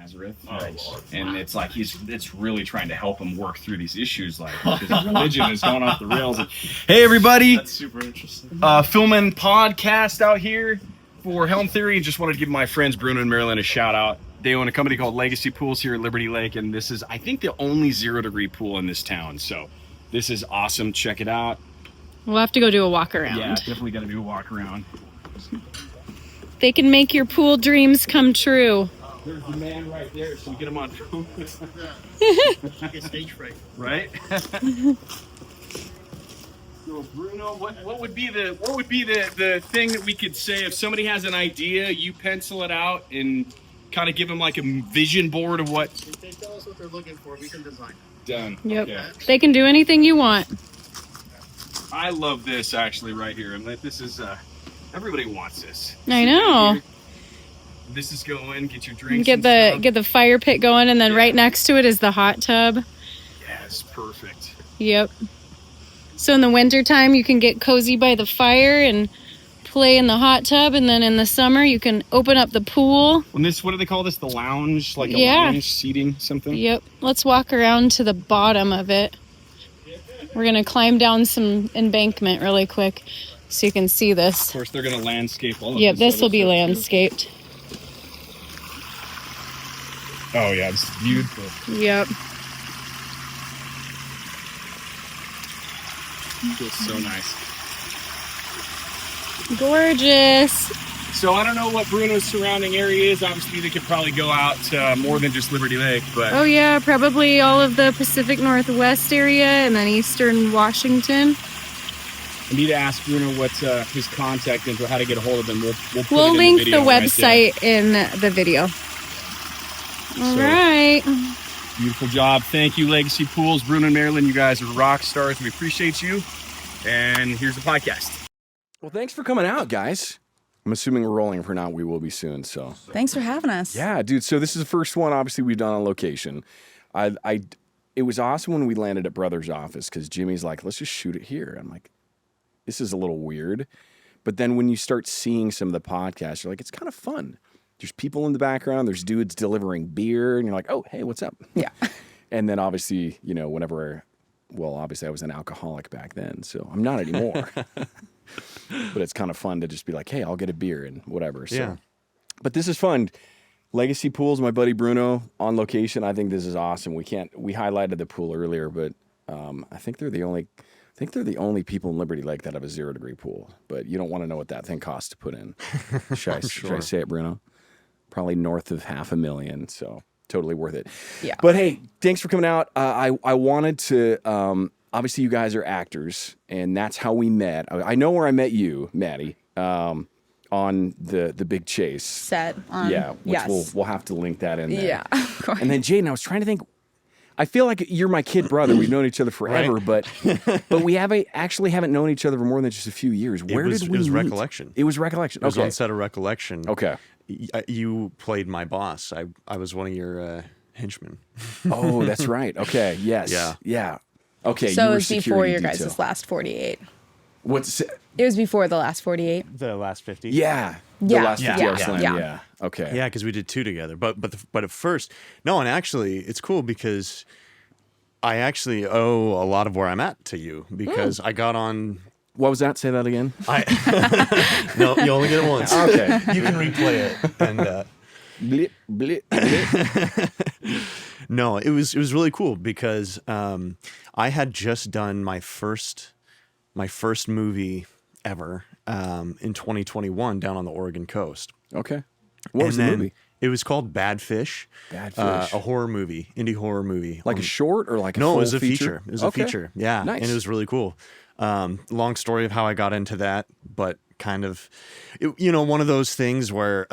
Nazareth, and it's like it's really trying to help him work through these issues, like because religion is going off the rails. Hey, everybody! That's super interesting. Filming podcast out here for Helm Theory. Just wanted to give my friends Bruno and Madelynn a shout out. They own a company called Legacy Pools here at Liberty Lake, and this is, I think, the only 0-degree pool in this town. So this is awesome. Check it out. We'll have to go do a walk around. Yeah, definitely got to do a walk around. They can make your pool dreams come true. There's the man right there, so we get him on film. Get stage fright. Right? So Bruno, what would be the thing that we could say if somebody has an idea, you pencil it out and kind of give them like a vision board of what? If they tell us what they're looking for, we can design it. Done. Yep. Okay. They can do anything you want. I love this actually right here, and this is everybody wants this. I know. This is going. Get your drinks. Get the fire pit going, and then right next to it is the hot tub. Yes, perfect. Yep. So in the wintertime, you can get cozy by the fire and play in the hot tub, and then in the summer, you can open up the pool. And this, what do they call this? The lounge, like a lounge seating, something. Yep. Let's walk around to the bottom of it. We're gonna climb down some embankment really quick, so you can see this. Of course, they're gonna landscape all of Yep, this. this will be landscaped. Oh yeah, it's beautiful. Yep. Feels so nice. Gorgeous. So I don't know what Bruno's surrounding area is. Obviously, they could probably go out more than just Liberty Lake, but Oh yeah, probably all of the Pacific Northwest area and then Eastern Washington. I need to ask Bruno what's his contact info, how to get a hold of him. We'll put We'll it in link the the video right website in the video. All So- right. Beautiful job. Thank you, Legacy Pools. Bruno and Madelynn, you guys are rock stars. We appreciate you. And here's the podcast. Well, thanks for coming out, guys. I'm assuming we're rolling. If we're not, we will be soon. So Thanks for having us. yeah, dude. So this is the first one, obviously, we've done on location. It was awesome when we landed at Brother's office because Jimmy's like, let's just shoot it here. I'm like, this is a little weird. But then when you start seeing some of the podcasts, you're like, it's kind of fun. There's people in the background. There's dudes delivering beer. And you're like, oh, hey, what's up? Yeah. And then obviously, you know, obviously I was an alcoholic back then, so I'm not anymore. But it's kind of fun to just be like, hey, I'll get a beer and whatever. So. Yeah. But this is fun. Legacy Pools, my buddy Bruno on location. I think this is awesome. We highlighted the pool earlier, but I think they're the only people in Liberty Lake that have a 0-degree pool. But you don't want to know what that thing costs to put in. Should I say it, Bruno? Probably north of $500,000. So totally worth it. Yeah. But hey, thanks for coming out. I wanted to. Obviously, you guys are actors, and that's how we met. I know where I met you, Maddie, on the Big Chase Set on. Yeah, which yes. we'll have to link that in there. Yeah, of course. And then Jaden, I was trying to think. I feel like you're my kid brother. We've known each other forever, Right. but we haven't known each other for more than just a few years. Where did we It was meet? Recollection. It was Recollection. It was Okay. on set of Recollection. Okay. You played my boss. I was one of your henchmen. Oh, that's right. Okay. Yes. Yeah. Yeah. Okay. So you it were was before security your detail. guys' last 48. What's It was before the last 48. The last 50. Yeah. The Yeah. last 50 Yeah. hour slam. Yeah. Yeah. Okay. Yeah, because we did 2 together. But at first, no, and actually, it's cool because I actually owe a lot of where I'm at to you because I got on. What was that? Say that again. No, you only get it once. Okay. You can replay it. And Blip, blip, blip. no, it was really cool because I had just done my first movie ever in 2021 down on the Oregon coast. Okay. What was the movie? It was called Bad Fish. Bad Fish. A horror movie, indie horror movie. Like a short or like a No, full it was a feature? feature. It was Okay. a feature. Yeah. Nice. And it was really cool. Long story of how I got into that, but kind of, one of those things where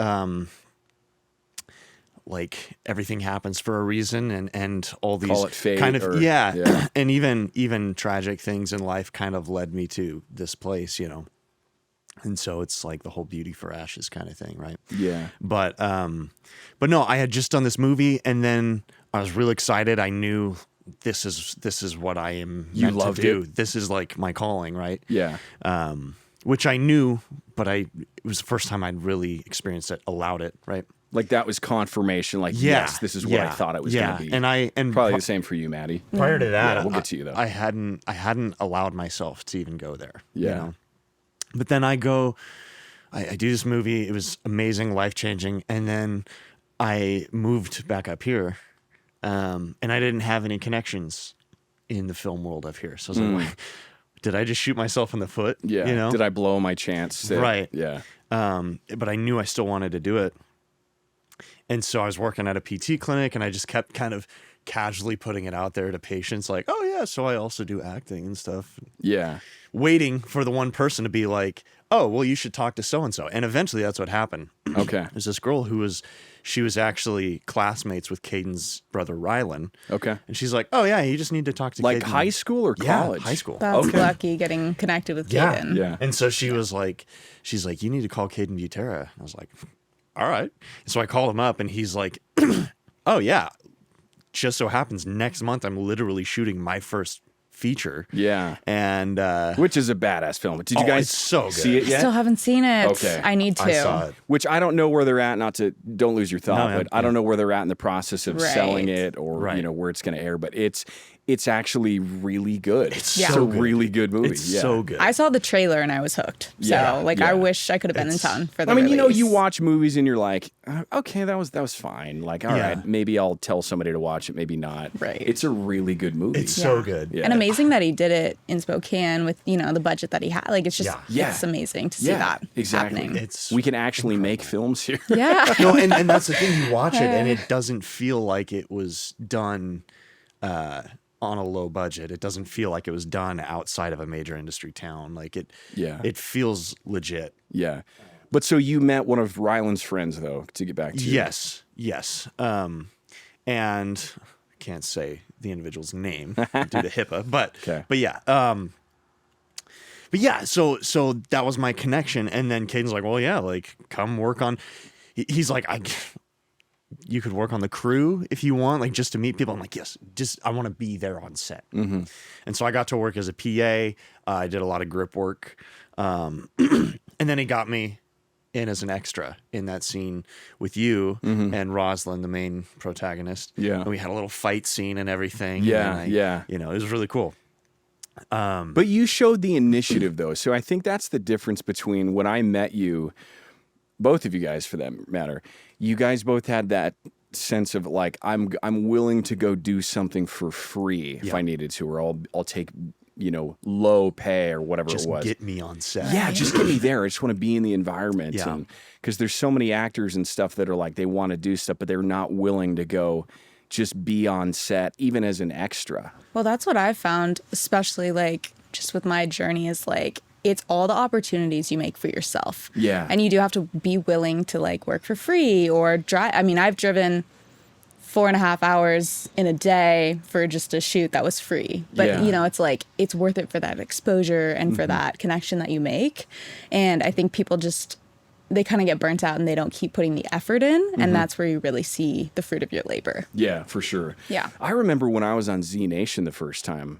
like everything happens for a reason and all these Call it fate kind of or- yeah. yeah. And even tragic things in life kind of led me to this place, And so it's like the whole beauty for ashes kind of thing, right? Yeah. But no, I had just done this movie and then I was really excited. I knew this is what I am meant loved to do. it? This is like my calling, right? Yeah. Which I knew, but it was the first time I'd really experienced it, allowed it, right? Like that was confirmation. Like yes, this is what I thought it was going to be. And probably the same for you, Maddie. prior to that, Yeah, we'll get to you though. I hadn't allowed myself to even go there. Yeah. You know? But then I do this movie. It was amazing, life changing, and then I moved back up here, and I didn't have any connections in the film world up here. So I was like, did I just shoot myself in the foot? Yeah. You know? Did I blow my chance? Right. Yeah. But I knew I still wanted to do it. And so I was working at a PT clinic, and I just kept kind of casually putting it out there to patients like, oh yeah, so I also do acting and stuff. Yeah. Waiting for the one person to be like, oh, well, you should talk to so-and-so. And eventually that's what happened. Okay. There's this girl she was actually classmates with Caden's brother, Rylan. Okay. And she's like, oh yeah, you just need to talk to Like Caden. high school or college? Yeah, high school. That's Okay. lucky getting connected with Caden. Yeah. And so she's like, you need to call Caden Butera. I was like, all right. So I called him up, and he's like, oh yeah, just so happens next month I'm literally shooting my first feature. Yeah. And Which is a badass film. Did you guys it's so good. see it yet? Still haven't seen it. Okay. I need to. I saw it. Which I don't know where they're at. Don't lose your thought, No, but I don't know where they're at in the process of Right. selling it or Right. where it's going to air. But it's actually really good. It's so a good. really good movie. It's yeah. so good. I saw the trailer and I was hooked. So Yeah, I yeah. wish I could have been in town for the I mean, you release. watch movies and you're like, okay, that was fine. Like, all Yeah. right, maybe I'll tell somebody to watch it, maybe not. Right. It's a really good movie. It's so good. Yeah. And amazing that he did it in Spokane with, the budget that he had. Like, it's just, Yeah. it's amazing to see that exactly. happening. We can actually make films here. Yeah. No, and that's the thing. You watch it, and it doesn't feel like it was done on a low budget. It doesn't feel like it was done outside of a major industry town. Like it feels legit. Yeah. But so you met one of Ryland's friends, though, to get back to. Yes. And I can't say the individual's name due to HIPAA, but Okay. but yeah. But yeah, so that was my connection, and then Caden's like, well, yeah, like come work on. He's like, you could work on the crew if you want, like just to meet people. I'm like, yes, just I want to be there on set. Mm-hmm. And so I got to work as a PA. I did a lot of grip work, and then he got me in as an extra in that scene with you and Rosalind, the main protagonist. Yeah. And we had a little fight scene and everything. Yeah, and yeah. You know, it was really cool. But you showed the initiative, though. So I think that's the difference between when I met you, both of you guys for that matter, you guys both had that sense of like, I'm willing to go do something for free if I needed to, or I'll take, low pay or whatever Just it was. get me on set. Yeah, just get me there. I just want to be in the environment. Yeah. Because there's so many actors and stuff that are like, they want to do stuff, but they're not willing to go just be on set, even as an extra. Well, that's what I've found, especially like just with my journey, is like it's all the opportunities you make for yourself. Yeah. And you do have to be willing to like work for free or drive. I mean, I've driven 4.5 hours in a day for just a shoot that was free. But, Yeah. it's like it's worth it for that exposure and for that connection that you make. And I think people just, they kind of get burnt out and they don't keep putting the effort in. And that's where you really see the fruit of your labor. Yeah, for sure. Yeah. I remember when I was on Z Nation the first time,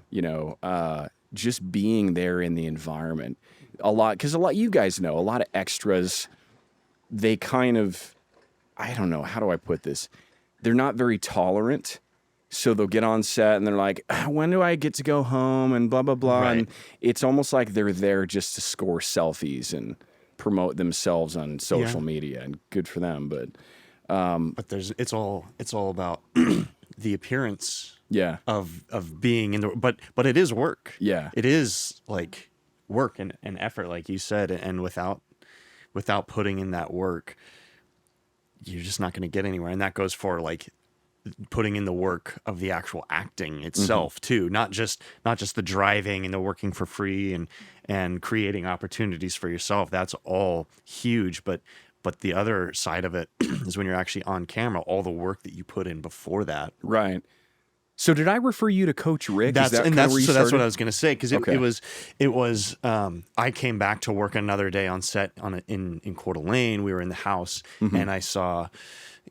just being there in the environment because you guys know, a lot of extras, they kind of, I don't know, how do I put this? They're not very tolerant. So they'll get on set and they're like, when do I get to go home and blah, blah, blah. Right. And it's almost like they're there just to score selfies and promote themselves on social media, and good for them. But But it's all about the appearance yeah, of being in the but it is work. Yeah. It is like work and effort, like you said, and without putting in that work, you're just not going to get anywhere. And that goes for like putting in the work of the actual acting itself too, not just the driving and the working for free and creating opportunities for yourself. That's all huge, but the other side of it is when you're actually on camera, all the work that you put in before that. right. So did I refer you to Coach Rick? That's where you that's what started? I was going to say, because Okay. it was I came back to work another day on set in Coeur d'Alene. We were in the house and I saw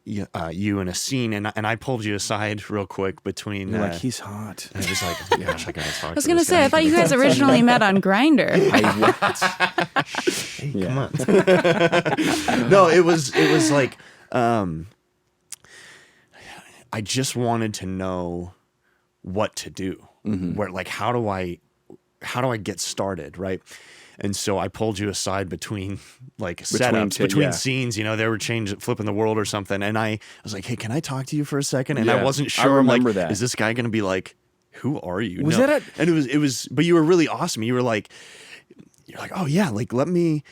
you in a scene, and I pulled you aside real quick between. You're like, he's hot. I was just like, gosh, I gotta talk. I was going to say, I thought you guys originally met on Grindr. Come on. No, it was like I just wanted to know what to do. Where, like, how do I get started, right? And so I pulled you aside between setups, scenes. You know, they were flipping the world or something, and I was like, "Hey, can I talk to you for a second?" And I wasn't sure. I'm like, that. Is this guy going to be like, "Who are you?" Was that? And it was. But you were really awesome. You're like, "Oh yeah, like let me."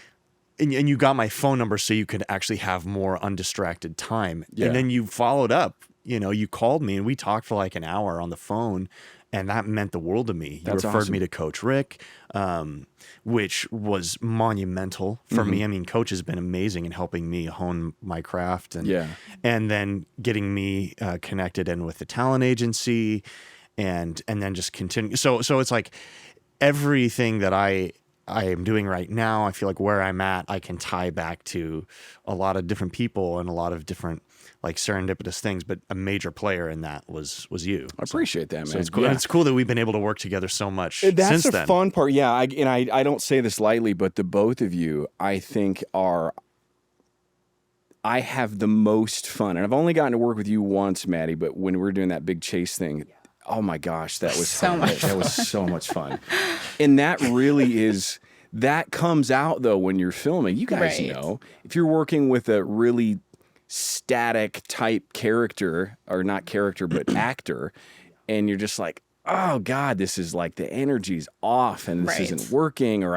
And you got my phone number so you could actually have more undistracted time. Yeah. And then you followed up. You know, you called me and we talked for like an hour on the phone. And that meant the world to me. You referred me to Coach Rick, which was monumental for me. I mean, Coach has been amazing in helping me hone my craft, and then getting me connected in with the talent agency, and then just continue. So it's like everything that I am doing right now, I feel like where I'm at, I can tie back to a lot of different people and a lot of different like serendipitous things, but a major player in that was you. I appreciate that, man. So it's cool. Yeah. It's cool that we've been able to work together so much That's since the then. fun part. Yeah, I don't say this lightly, but the both of you, I think, I have the most fun. And I've only gotten to work with you once, Maddie, but when we were doing that big chase thing, oh my gosh, that was so much fun. That was so much fun. And that really is, that comes out though when you're filming. You guys know, if you're working with a really static type character, or not character, but actor, and you're just like, oh God, this is like the energy's off and this isn't working, or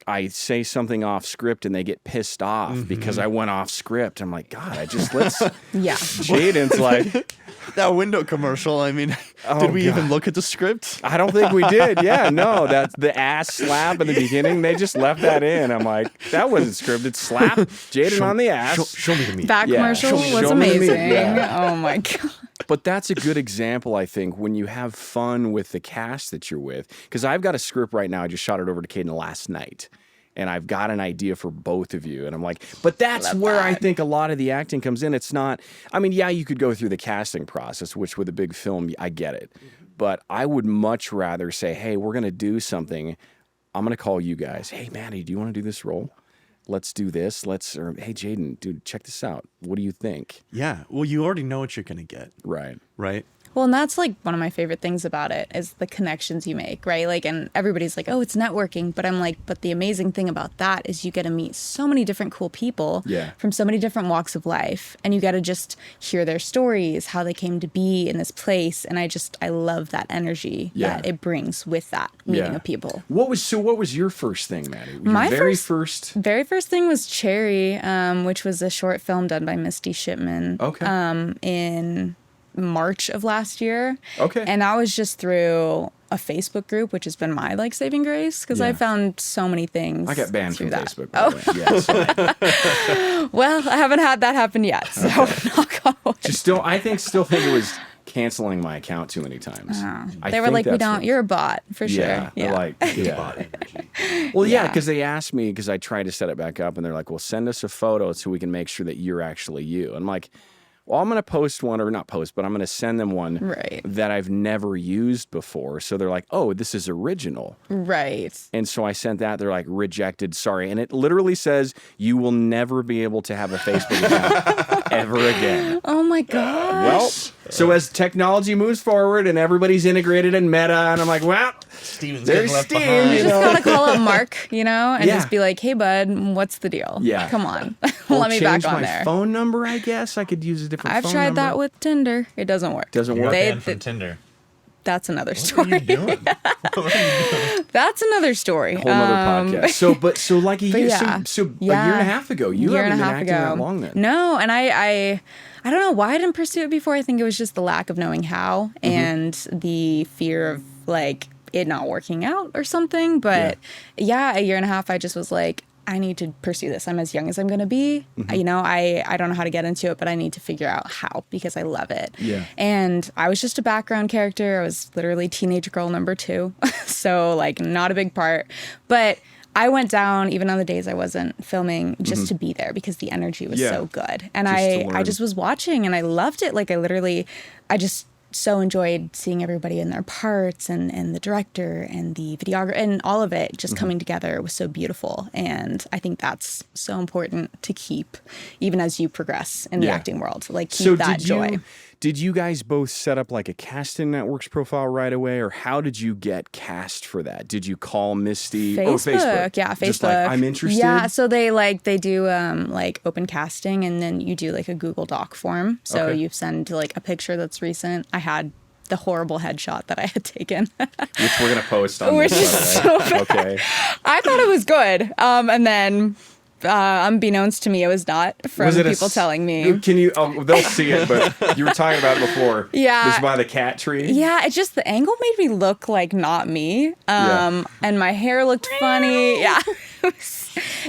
I say something off script and they get pissed off because I went off script. I'm like, God, let's Jaden's like that window commercial. I mean, did we even look at the script? I don't think we did. Yeah, no, that's the ass slap in the beginning. They just left that in. I'm like, that wasn't scripted. Slap Jaden on the ass. Show me the meat. That commercial was amazing. Oh my God. But that's a good example, I think, when you have fun with the cast that you're with. Because I've got a script right now. I just shot it over to Caden last night. And I've got an idea for both of you. And I'm like, but that's where I think a lot of the acting comes in. It's not, I mean, yeah, you could go through the casting process, which with a big film, I get it. But I would much rather say, hey, we're going to do something. I'm going to call you guys. Hey, Maddie, do you want to do this role? Let's do this. Or hey, Jaden, dude, check this out. What do you think? Yeah. Well, you already know what you're going to get. Right. Right. Well, and that's like one of my favorite things about it is the connections you make, right? Like, and everybody's like, oh, it's networking. But I'm like, but the amazing thing about that is you get to meet so many different cool people from so many different walks of life. And you got to just hear their stories, how they came to be in this place. And I love that energy that it brings with that meeting of people. What was your first thing, Maddie? My very first thing was Cherry, which was a short film done by Misty Shipman. Okay. In March of last year. Okay. And that was just through a Facebook group, which has been my like saving grace because I found so many things. I got banned from that. Facebook. Oh. Well, I haven't had that happen yet. So knock on wood. Still think it was canceling my account too many times. They were like, we don't, you're a bot for sure. Yeah. They're like, bot energy. Well, because they asked me, because I tried to set it back up and they're like, well, send us a photo so we can make sure that you're actually you. And I'm like, well, I'm going to post one, or not post, but I'm going to send them one that I've never used before. So they're like, oh, this is original. Right. And so I sent that. They're like, rejected, sorry. And it literally says, you will never be able to have a Facebook account ever again. Oh my gosh. Well, so as technology moves forward and everybody's integrated in Meta, and I'm like, well, there's Steve. You just gotta call up Mark, and just be like, hey, bud, what's the deal? Yeah. Come on. Let me back on there. Change my phone number, I guess. I could use a different phone number. I've tried that with Tinder. It doesn't work. Doesn't work. Banned from Tinder. That's another story. What are you doing? That's another story. Whole other podcast. So like a year, so a year and a half ago, you haven't been acting that long then. No, and I don't know why I didn't pursue it before. I think it was just the lack of knowing how and the fear of like it not working out or something. But a year and a half, I just was like, I need to pursue this. I'm as young as I'm going to be. I don't know how to get into it, but I need to figure out how because I love it. Yeah. And I was just a background character. I was literally teenage girl number 2. So like not a big part, but I went down even on the days I wasn't filming just to be there because the energy was so good. And I just was watching and I loved it. Like I so enjoyed seeing everybody in their parts and the director and the videographer and all of it just coming together. It was so beautiful. And I think that's so important to keep even as you progress in the acting world. Like keep that joy. Did you guys both set up like a casting networks profile right away, or how did you get cast for that? Did you call Misty or Facebook? Yeah, Facebook. Just like, I'm interested. Yeah, so they do like open casting, and then you do like a Google Doc form. So you send like a picture that's recent. I had the horrible headshot that I had taken, which we're gonna post on which this is Saturday. so bad. Okay. I thought it was good, and then. Unbeknownst to me, it was not from people telling me. Can you? Oh, they'll see it, but you were talking about it before. Yeah. This by the cat tree. Yeah, it just the angle made me look like not me. And my hair looked funny. Yeah.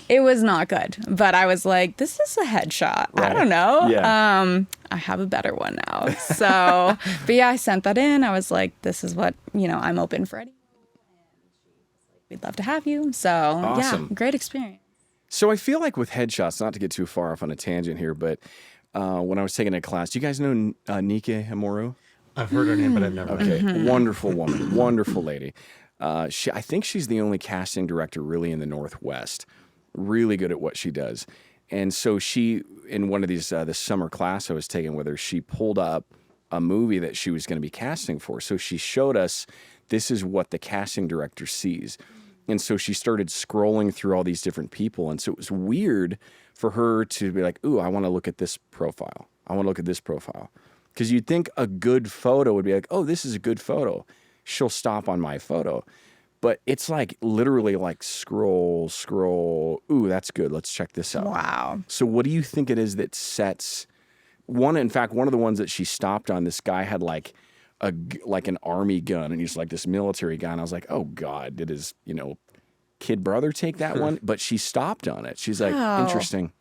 It was not good. But I was like, this is a headshot. Right. I don't know. Yeah. I have a better one now. So, but yeah, I sent that in. I was like, this is what, I'm open for any. We'd love to have you. So, Awesome. Yeah, great experience. So I feel like with headshots, not to get too far off on a tangent here, but when I was taking a class, do you guys know Nike Amoro? I've heard her name, but I've never met her. Okay, wonderful woman, wonderful lady. I think she's the only casting director really in the Northwest. Really good at what she does. And so she, in one of these, the summer class I was taking with her, she pulled up a movie that she was going to be casting for. So she showed us, this is what the casting director sees. And so she started scrolling through all these different people. And so it was weird for her to be like, ooh, I want to look at this profile. I want to look at this profile. Because you'd think a good photo would be like, oh, this is a good photo. She'll stop on my photo. But it's like literally like scroll. Ooh, that's good. Let's check this out. Wow. So what do you think it is that sets one? In fact, one of the ones that she stopped on, this guy had like an army gun, and he's like this military guy. And I was like, oh God, did his, kid brother take that one? But she stopped on it. She's like, interesting.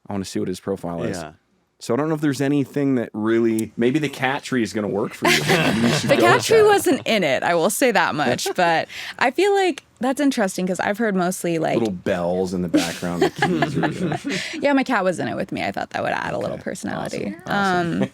I want to see what his profile is. Yeah. So I don't know if there's anything that really, maybe the cat tree is going to work for you. The cat tree wasn't in it, I will say that much. But I feel like that's interesting because I've heard mostly like little bells in the background. The keys yeah, my cat was in it with me. I thought that would add a little personality. Awesome.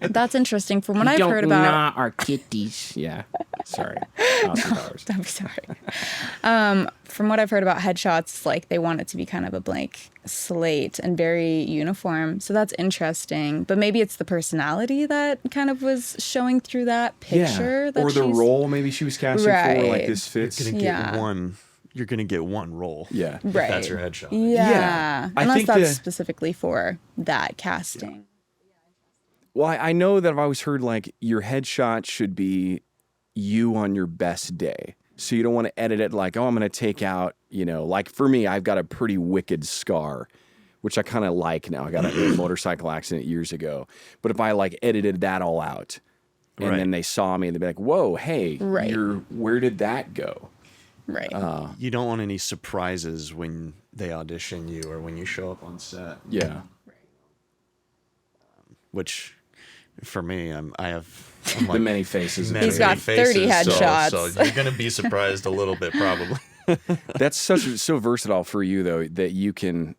That's interesting. From what I've heard about our kitties. Yeah. Sorry. $1,000. Don't be sorry. From what I've heard about headshots, like they want it to be kind of a blank slate and very uniform. So that's interesting. But maybe it's the personality that kind of was showing through that picture. Or the role maybe she was casting for, like this fits. You're gonna get one role. Yeah. If Right. that's your headshot. Yeah. I Unless think that's specifically for that casting. Well, I know that I've always heard like your headshot should be you on your best day. So you don't want to edit it like, oh, I'm going to take out, like for me, I've got a pretty wicked scar, which I kind of like now. I got a motorcycle accident years ago. But if I like edited that all out and then they saw me and they'd be like, whoa, hey, where did that go? Right. You don't want any surprises when they audition you or when you show up on set. Yeah. Which, for me, I'm like, the many faces. He's got 30 headshots. So you're going to be surprised a little bit, probably. That's so versatile for you, though, that you can,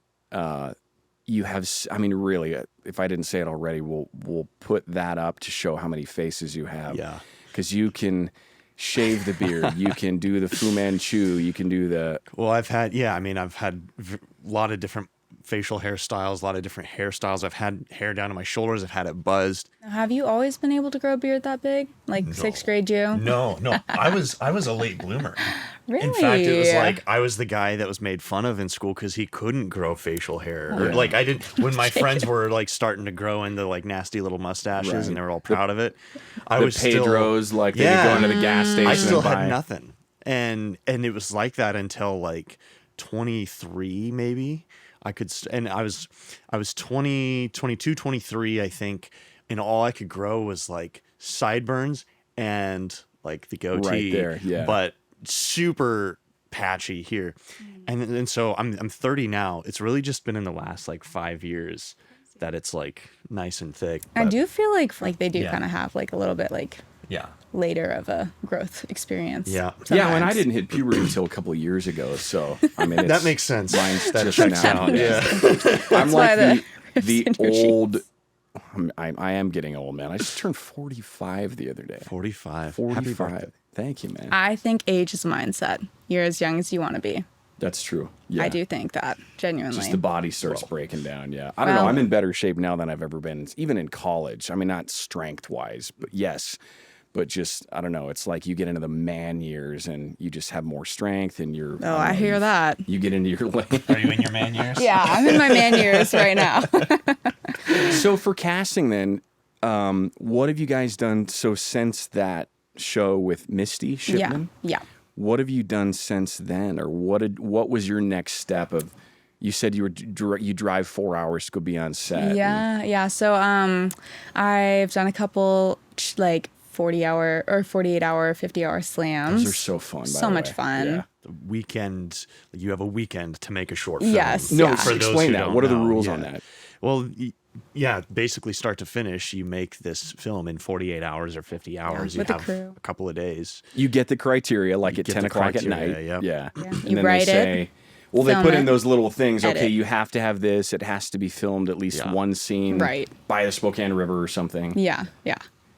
you have, I mean, really, if I didn't say it already, we'll put that up to show how many faces you have. Yeah. Because you can shave the beard, you can do the Fu Manchu, you can do the... Well, I've had a lot of different facial hairstyles, a lot of different hairstyles. I've had hair down to my shoulders. I've had it buzzed. Have you always been able to grow a beard that big? Like No. 6th grade you? No. I was a late bloomer. Really? In fact, it was like I was the guy that was made fun of in school because he couldn't grow facial hair. Or like I didn't. When my friends were like starting to grow into like nasty little mustaches and they were all proud of it, I was Pedros, like they could go into the gas station. I still and buy. had nothing, and it was like that until like 23 maybe. I was 20, 22, 23, I think, and all I could grow was like sideburns and like the goatee. Right there, yeah. But super patchy here. And so I'm 30 now. It's really just been in the last like 5 years that it's like nice and thick. I but- do feel like they do kind of have like a little bit like Yeah. later of a growth experience. Yeah. Yeah, and I sometimes. didn't hit puberty until a couple of years ago, so I mean it's, That makes sense. Mine's That just checks now. out. Yeah. I'm why like the the old I am getting old, man. I just turned 45 the other day. 45. 45. Thank you, man. I think age is a mindset. You're as young as you want to be. That's true. Yeah. I do think that, genuinely. Just the body starts breaking down. Yeah. I don't know. I'm in better shape now than I've ever been, even in college. I mean, not strength wise, but yes. But just, I don't know. It's like you get into the man years and you just have more strength and you're. Oh, I hear that. You get into your lane. Are you in your man years? Yeah, I'm in my man years right now. So for casting then, what have you guys done so since that show with Misty Shipman? Yeah. What have you done since then, or what was your next step of? You said you drive 4 hours to go be on set. Yeah. So I've done a couple like 40-hour or 48-hour, 50-hour slams. Those are so fun. So much fun. Yeah. The weekend, you have a weekend to make a short film. Yes. No, Yeah. For those explain who that. don't What are the know, rules yeah. on that? Well, yeah, basically start to finish, you make this film in 48 hours or 50 hours. with you the have crew. a couple of days. You get the criteria like You at get 10 the o'clock at criteria, night. yep. Yeah. You And then write they say, it, well, they film put in it, those little things. Okay, edit. you have to have this. It has to be filmed at least Yeah. one scene Right. by the Spokane River or something. Yeah.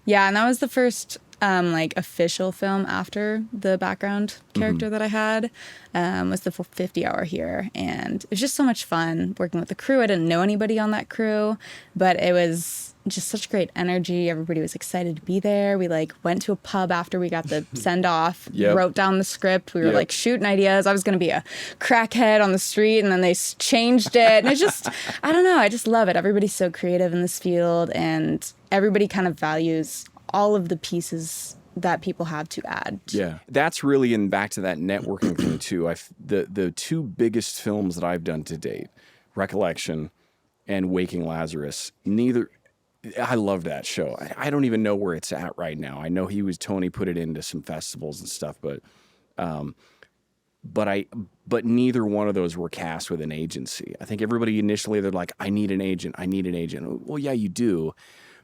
And that was the first like official film after the background character that I had. Was the 50-hour here, and it was just so much fun working with the crew. I didn't know anybody on that crew, but it was just such great energy. Everybody was excited to be there. We like went to a pub after we got the send off, Yep. wrote down the script. We were Yep. like shooting ideas. I was going to be a crackhead on the street, and then they changed it. And it just, I don't know. I just love it. Everybody's so creative in this field, and everybody kind of values all of the pieces that people have to add. Yeah, that's really in back to that networking thing too. The two biggest films that I've done to date, Recollection and Waking Lazarus. I love that show. I don't even know where it's at right now. I know Tony put it into some festivals and stuff, but neither one of those were cast with an agency. I think everybody initially they're like, I need an agent. Well, yeah, you do.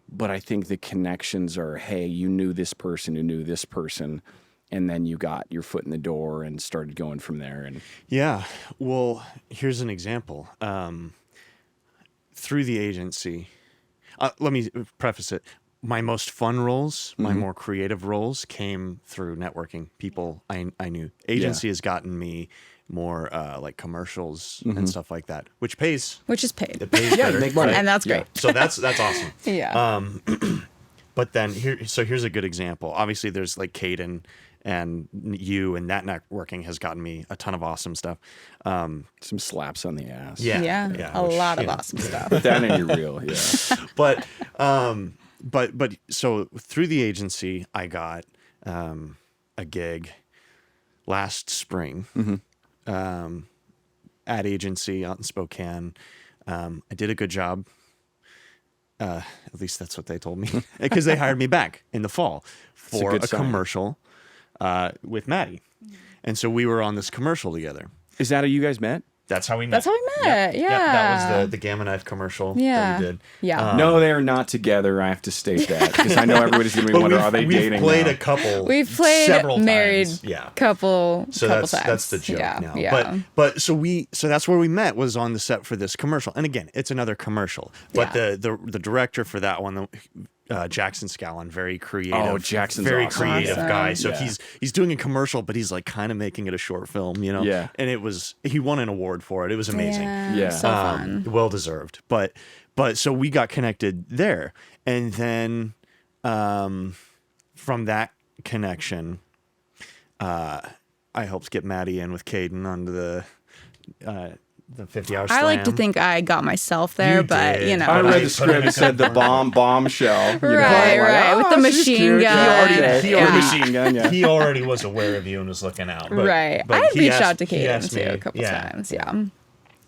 But I think the connections are, hey, you knew this person who knew this person, and then you got your foot in the door and started going from there. And Yeah. Well, here's an example. Through the agency, let me preface it. My most fun roles, my more creative roles came through networking. People I knew. Agency has gotten me more like commercials and stuff like that, which pays. Which is paid. It pays better. make money. right? And that's great. So that's awesome. Yeah. But then here's a good example. Obviously, there's like Caden and you, and that networking has gotten me a ton of awesome stuff. some slaps on the ass. yeah. A which, lot of you know. awesome stuff. Put that in your reel. Yeah. But so through the agency, I got a gig last spring at agency out in Spokane. I did a good job. At least that's what they told me, because they hired me back in the fall for good a sign. commercial with Maddie, and so we were on this commercial together. Is that how you guys met? That's how we met. That's how we met. Yep, Yeah. that was the Gamma Knife commercial Yeah. that we did. Yeah. No, they are not together. I have to state that because I know everybody's going to be But wondering, are they we've dating played now? a couple. We've played several married times. Yeah. couple So times. that's the joke yeah. now. Yeah. But so that's where we met, was on the set for this commercial. And again, it's another commercial. But Yeah. the director for that one, Jackson Scallon, very creative. Oh, Jackson's very awesome. creative Awesome. guy. So Yeah. he's doing a commercial, but he's like kind of making it a short film, you know? Yeah. And he won an award for it. It was amazing. Yeah. So fun. Well deserved. But so we got connected there, and then from that connection, I helped get Maddie in with Caden onto the 50-hour slam. I like to think I got myself there, You but did. you know. I But read I the put script. in It said the bombshell. You know, Right, like, right, with the she's machine cute. gun. He Yeah. already, Machine gun, yeah. he already was aware of you and was looking out. But, Right. but I had he reached asked- out to he Kaden asked too me- a couple times. Yeah.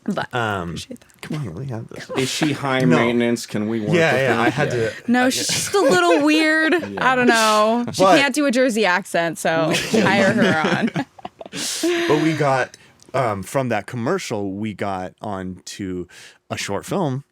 But appreciate that. Come on, we have this. Is she high No. maintenance? Can we work with Yeah, her? I had to. No, she's just a little weird. I don't know. She But- can't do a Jersey accent, so hire her on. But we got from that commercial, we got onto a short film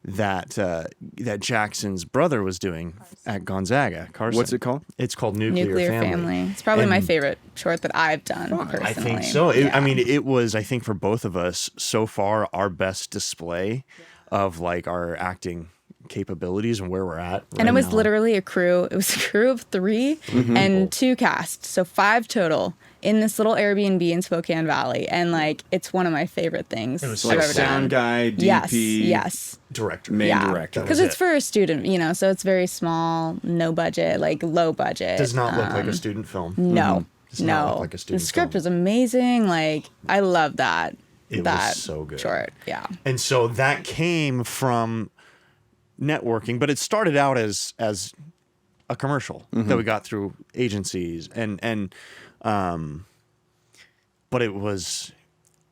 that Jackson's brother was doing at Gonzaga. Carson. What's it called? It's called Nuclear, Nuclear Family. It's probably my favorite short that I've done personally. I think so. I mean, it was, I think, for both of us so far, our best display of like our acting capabilities and where we're at. And it right was now. literally a crew. It was a crew of 3 and 2 casts, so 5 total in this little Airbnb in Spokane Valley. And like, it's one of my favorite things was like I've ever sound done. guy, DP, Yes. director. main Yeah. director. Because was it's it. for a student, so it's very small, no budget, like low budget. Does not look like a student film. No, Does not no. look like a The student script film. was amazing. Like, I love that. It that was so good. short. Yeah. And so that came from networking, but it started out as a commercial that we got through agencies but it was,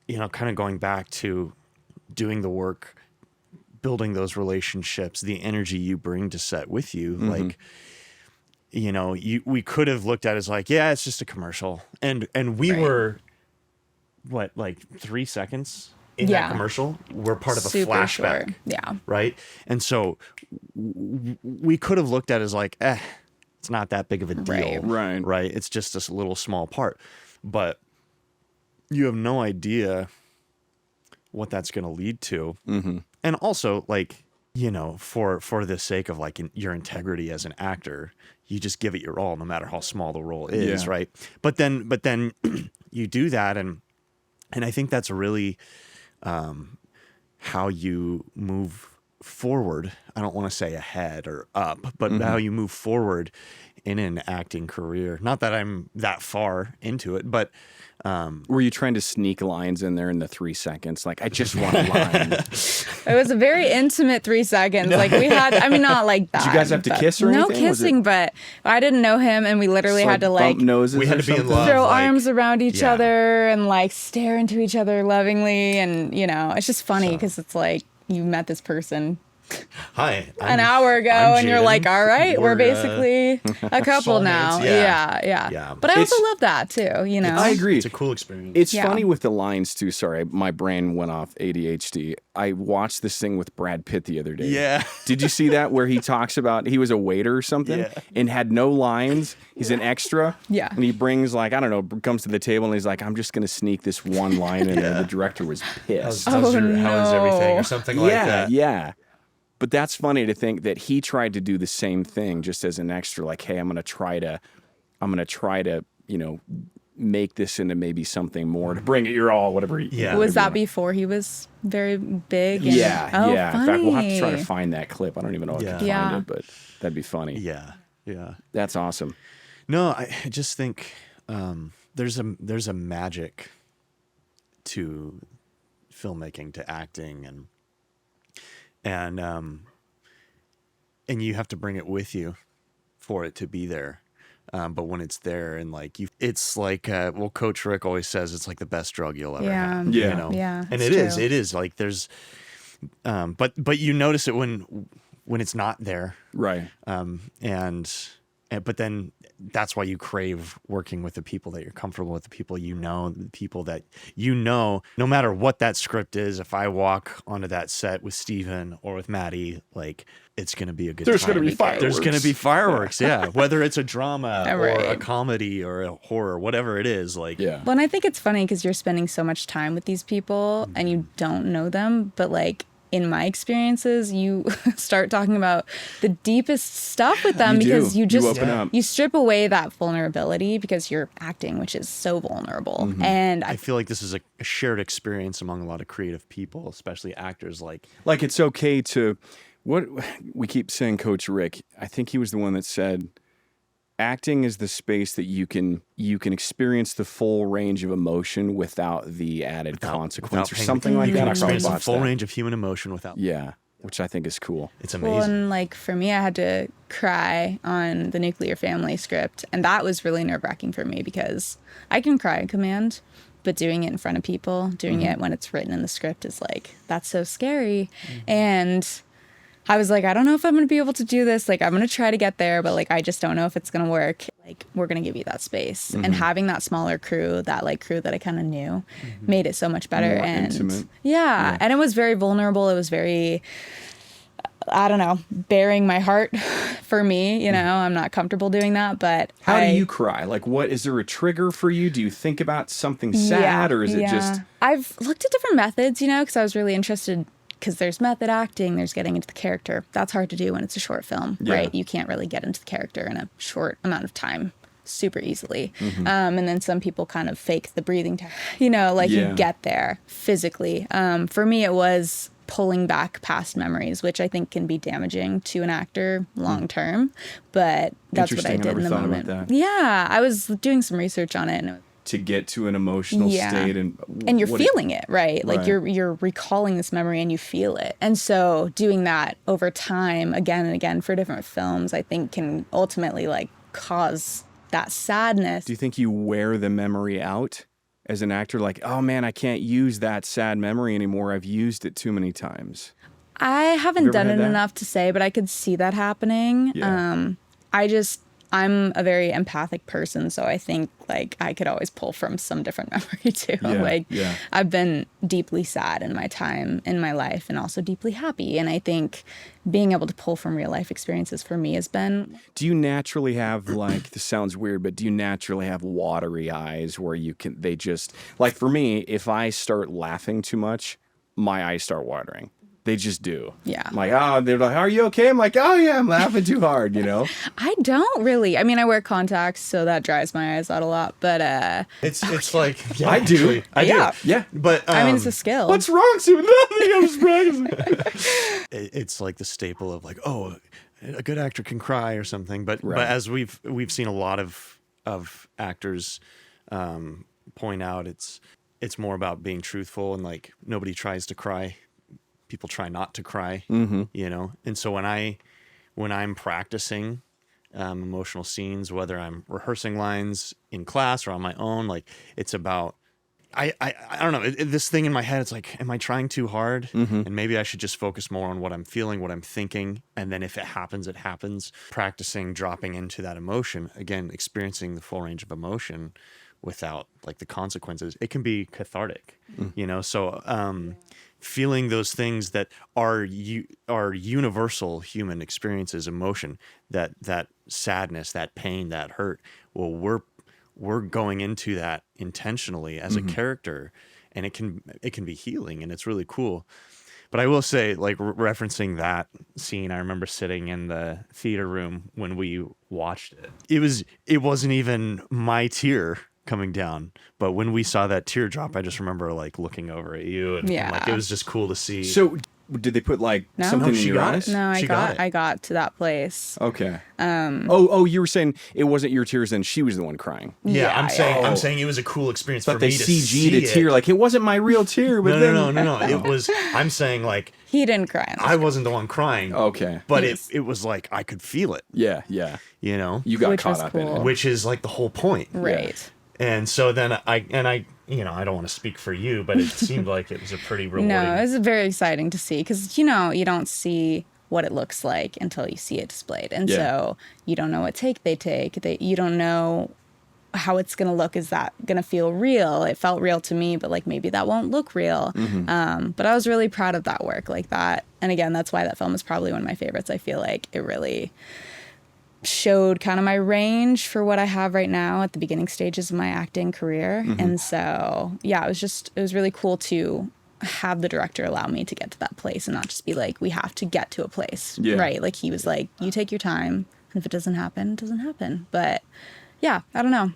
kind of going back to doing the work, building those relationships, the energy you bring to set with you. Like, we could have looked at it as like, yeah, it's just a commercial. And we Right. were, what, like 3 seconds in that Yeah. commercial? We're part of a Super flashback. short. Yeah. Right. And so we could have looked at it as like, it's not that big of a deal. Right. Right. It's just this little small part. But you have no idea what that's going to lead to. Mm-hmm. And also, like, for the sake of like your integrity as an actor, you just give it your all, no matter how small the role is. Yeah. Right. But then you do that. And I think that's really how you move forward. I don't want to say ahead or up, but how you move forward in an acting career. Not that I'm that far into it, but Were you trying to sneak lines in there in the 3 seconds? Like, I just want a line. It was a very intimate 3 seconds. Like, we had, not like that. Did you guys have to but- kiss or No anything? Was it kissing, but I didn't know him, and we literally just had to like bump noses We had or to be in something? love. throw like- arms around each yeah. other and like stare into each other lovingly. And, it's just funny because it's like you met this person hi, an hour ago I'm and you're Jaden. like, all right, we're We're, basically a couple now. soulmates, Yeah. Yeah. But I also It's- love that too, I agree. It's a cool experience. It's Yeah. funny with the lines too. Sorry, my brain went off ADHD. I watched this thing with Brad Pitt the other day. Yeah. Did you see that where he talks about he was a waiter or something Yeah. and had no lines? He's an extra. Yeah. And he brings like, I don't know, comes to the table and he's like, I'm just going to sneak this one line in there. The director was pissed. How's Oh, everything no. or something like that? Yeah. But that's funny to think that he tried to do the same thing just as an extra, like, hey, I'm gonna try to, make this into maybe something more to bring it your all, whatever. Yeah. Was whatever that you before he was very big? And, Yeah, Oh, yeah. funny. In fact, we'll have to try to find that clip. I don't even know if I can Yeah. find it, but that'd be funny. Yeah. That's awesome. No, I just think there's a magic to filmmaking, to acting, and you have to bring it with you for it to be there. But when it's there and like it's like Coach Rick always says, it's like the best drug you'll ever Yeah. have. Yeah. You know? Yeah, And it's it true. is like there's, but you notice it when it's not there. Right. But then that's why you crave working with the people that you're comfortable with, the people the people that no matter what that script is. If I walk onto that set with Steven or with Maddie, like it's going to be a good There's time. gonna be fireworks. There's going to be fireworks. Yeah. Whether it's a drama or a Right. comedy or a horror, whatever it is, like, Yeah. Well, and I think it's funny because you're spending so much time with these people and you don't know them, but like in my experiences, you start talking about the deepest stuff with them You do. because you You just open up. you strip away that vulnerability because you're acting, which is so vulnerable. Mm-hmm. And I feel like this is a shared experience among a lot of creative people, especially actors. Like, It's okay to, what we keep saying, Coach Rick, I think he was the one that said, acting is the space that you can experience the full range of emotion without the added consequence or something like that. I probably experience the botched full that. range of human emotion without. Yeah, which I think is cool. It's well, amazing. and like for me, I had to cry on the Nuclear Family script, and that was really nerve-wracking for me because I can cry on command, but doing it in front of people, doing it when it's written in the script is like, that's so scary. And I was like, I don't know if I'm going to be able to do this. Like, I'm going to try to get there, but like, I just don't know if it's going to work. Like, we're going to give you that space. And having that smaller crew, that like crew that I kind of knew, made it so much better. More and intimate. yeah, and it was very vulnerable. It was very, I don't know, bearing my heart for me. I'm not comfortable doing that, but How do you cry? Like, what is there a trigger for you? Do you think about something sad, or is it just? I've looked at different methods, because I was really interested because there's method acting, there's getting into the character. That's hard to do when it's a short film, right? You can't really get into the character in a short amount of time super easily. And then some people kind of fake the breathing, you get there physically. For me, it was pulling back past memories, which I think can be damaging to an actor long term. But that's what I did in the moment. Yeah, I was doing some research on it, and to get to an emotional state, and you're feeling it, right? Like you're recalling this memory and you feel it. And so doing that over time, again and again for different films, I think can ultimately like cause that sadness. Do you think you wear the memory out as an actor? Like, oh man, I can't use that sad memory anymore. I've used it too many times. I haven't done it enough to say, but I could see that happening. Yeah. I'm a very empathic person, so I think like I could always pull from some different memory too. I've been deeply sad in my time in my life and also deeply happy. And I think being able to pull from real life experiences for me has been. Do you naturally have like, this sounds weird, but do you naturally have watery eyes where they just, like for me, if I start laughing too much, my eyes start watering. They just do. Yeah. I'm like, they're like, are you okay? I'm like, oh yeah, I'm laughing too hard, I don't really. I mean, I wear contacts, so that dries my eyes out a lot. But it's like yeah, I do. Yeah. But I mean, it's a skill. What's wrong, Stephen? Nothing. I'm just practicing. It's like the staple of like, oh, a good actor can cry or something. But as we've seen a lot of actors point out, it's more about being truthful, and like nobody tries to cry. People try not to cry, And so when I'm practicing emotional scenes, whether I'm rehearsing lines in class or on my own, like it's about, I don't know, this thing in my head, it's like, am I trying too hard? And maybe I should just focus more on what I'm feeling, what I'm thinking. And then if it happens, it happens. Practicing dropping into that emotion, again, experiencing the full range of emotion without like the consequences, it can be cathartic, So, feeling those things that are universal human experiences, emotion, that sadness, that pain, that hurt. Well, we're going into that intentionally as a character, and it can be healing, and it's really cool. But I will say, like referencing that scene, I remember sitting in the theater room when we watched it. It wasn't even my tear coming down, but when we saw that teardrop, I just remember like looking over at you, and like it was just cool to see. So did they put like something in your eyes? No, I got to that place. Okay. You were saying it wasn't your tears, and she was the one crying. Yeah, I'm saying it was a cool experience for me to see CG'd a tear. Like it wasn't my real tear, but no. It was. I'm saying like he didn't cry. I wasn't the one crying. Okay, but it was like I could feel it. Yeah. You got caught up in it, which is like the whole point, right? Yeah. And so then I I don't want to speak for you, but it seemed like it was a pretty rewarding. No, it was very exciting to see because, you don't see what it looks like until you see it displayed. And so you don't know what take they take. You don't know how it's going to look. Is that going to feel real? It felt real to me, but like maybe that won't look real. But I was really proud of that work like that. And again, that's why that film is probably one of my favorites. I feel like it really showed kind of my range for what I have right now at the beginning stages of my acting career. And so, it was really cool to have the director allow me to get to that place and not just be like, we have to get to a place, right? Like he was like, you take your time, and if it doesn't happen, it doesn't happen. But I don't know.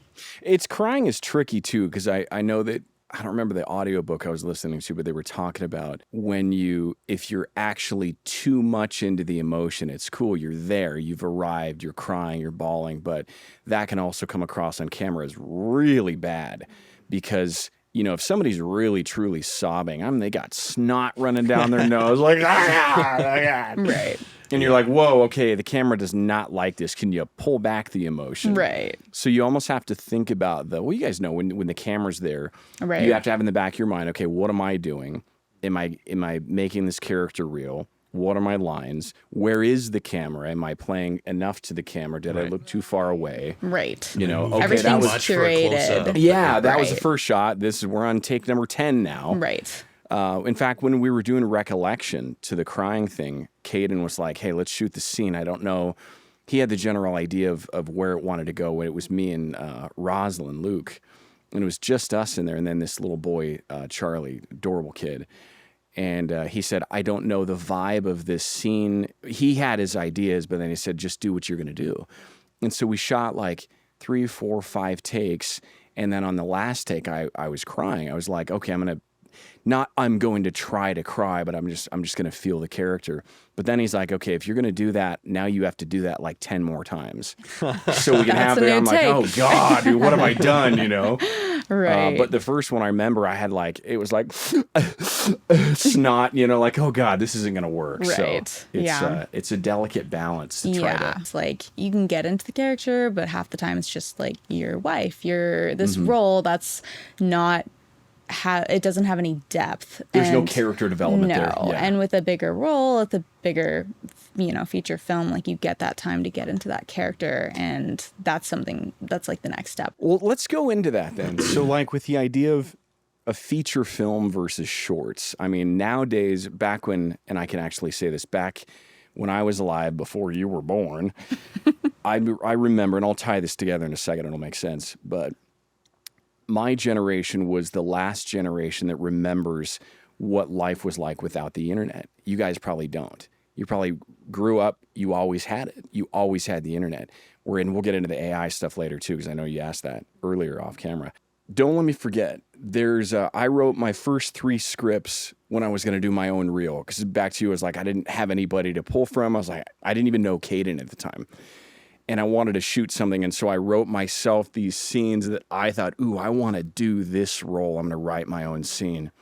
Crying is tricky too, because I know that, I don't remember the audiobook I was listening to, but they were talking about if you're actually too much into the emotion, it's cool, you're there, you've arrived, you're crying, you're bawling, but that can also come across on camera as really bad because, if somebody's really, truly sobbing, they got snot running down their nose, like, right. And you're like, whoa, okay, the camera does not like this. Can you pull back the emotion? Right. So you almost have to think about you guys know when the camera's there, right. You have to have in the back of your mind, okay, what am I doing? Am I making this character real? What are my lines? Where is the camera? Am I playing enough to the camera? Did I look too far away? Right. Okay, everything's that was curated. Yeah, that was the first shot. We're on take number 10 now. Right. In fact, when we were doing recollection to the crying thing, Caden was like, hey, let's shoot the scene. I don't know. He had the general idea of where it wanted to go. It was me and Rosalind, Luke, and it was just us in there. And then this little boy, Charlie, adorable kid. And he said, I don't know the vibe of this scene. He had his ideas, but then he said, just do what you're going to do. And so we shot like 3, 4, 5 takes. And then on the last take, I was crying. I was like, okay, I'm going to try to cry, but I'm just going to feel the character. But then he's like, okay, if you're going to do that, now you have to do that like 10 more times. So we can have it. I'm like, oh God, dude, what have I done? You know? Right. But the first one I remember I had like, it was like snot, you know, like, oh God, this isn't going to work. Right. So Yeah. it's a delicate balance to try to. It's like you can get into the character, but half the time it's just like your wife, this Mm-hmm. role that's not, it doesn't have any depth. There's no And character development there. No. Yeah. And with a bigger role, with a bigger, feature film, like you get that time to get into that character. And that's something that's like the next step. Well, let's go into that then. So like with the idea of a feature film versus shorts. I mean, nowadays, back when, and I can actually say this, back when I was alive before you were born, I remember, and I'll tie this together in a second, it'll make sense, but my generation was the last generation that remembers what life was like without the internet. You guys probably don't. You probably grew up, you always had it. You always had the internet. We'll get into the AI stuff later too, because I know you asked that earlier off camera. Don't let me forget, I wrote my first 3 scripts when I was going to do my own reel, because back to you, I was like, I didn't have anybody to pull from. I was like, I didn't even know Caden at the time. And I wanted to shoot something. And so I wrote myself these scenes that I thought, ooh, I want to do this role. I'm going to write my own scene.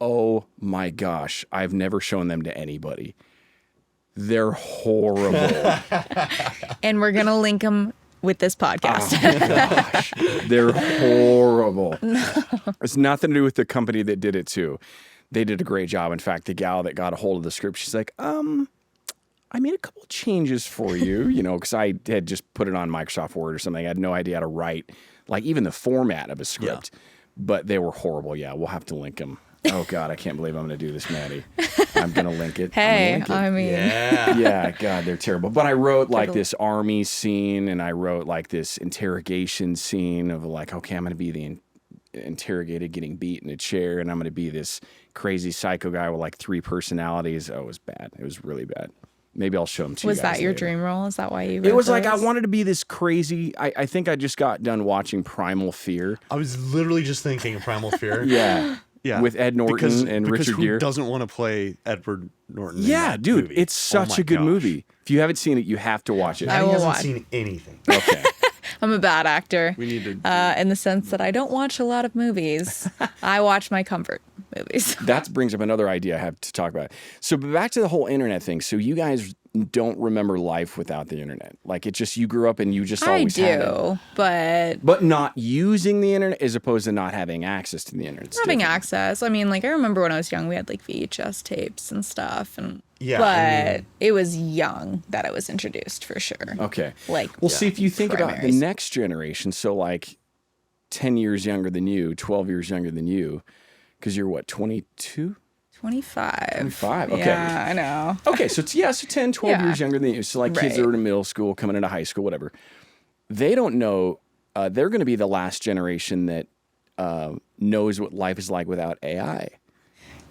Oh my gosh. I've never shown them to anybody. They're horrible. And we're going to link them with this podcast. Oh, gosh. They're horrible. It's nothing to do with the company that did it too. They did a great job. In fact, the gal that got a hold of the script, she's like, I made a couple of changes for you, because I had just put it on Microsoft Word or something. I had no idea how to write, like even the format of a script, but they were horrible. Yeah, we'll have to link them. Oh God, I can't believe I'm going to do this, Maddie. I'm going to link it. Hey, I mean, yeah, God, they're terrible. But I wrote like this army scene, and I wrote like this interrogation scene of like, okay, I'm going to be the interrogated getting beat in a chair, and I'm going to be this crazy psycho guy with like 3 personalities. Oh, it was bad. It was really bad. Maybe I'll show them to you. Was guys that your later. dream role? Is that why you? It was like I wanted to be this crazy. I think I just got done watching Primal Fear. I was literally just thinking of Primal Fear. Yeah, with Ed Norton and because Richard who Gere. doesn't want to play Edward Norton? Yeah, in that dude, movie? it's such a good movie. If you haven't seen it, you have to watch it. I He will hasn't watch. seen anything. Okay. I'm a bad actor. We need to. In the sense that I don't watch a lot of movies. I watch my comfort movies. That brings up another idea I have to talk about. So back to the whole internet thing. So you guys don't remember life without the internet. Like it just, you grew up and you just always had it. But not using the internet as opposed to not having access to the internet. It's having different. access. I mean, like I remember when I was young, we had like VHS tapes and stuff, and Yeah, but I mean- it was young that it was introduced for sure. Okay. Like, Well, see, if you think about the primaries. next generation, so like 10 years younger than you, 12 years younger than you, because you're what, 22? 25. 25, okay. Yeah, I know. Okay, so so 10, 12 Yeah. years younger than you. So like kids that Right. are in middle school, coming into high school, whatever. They don't know, they're going to be the last generation that knows what life is like without AI.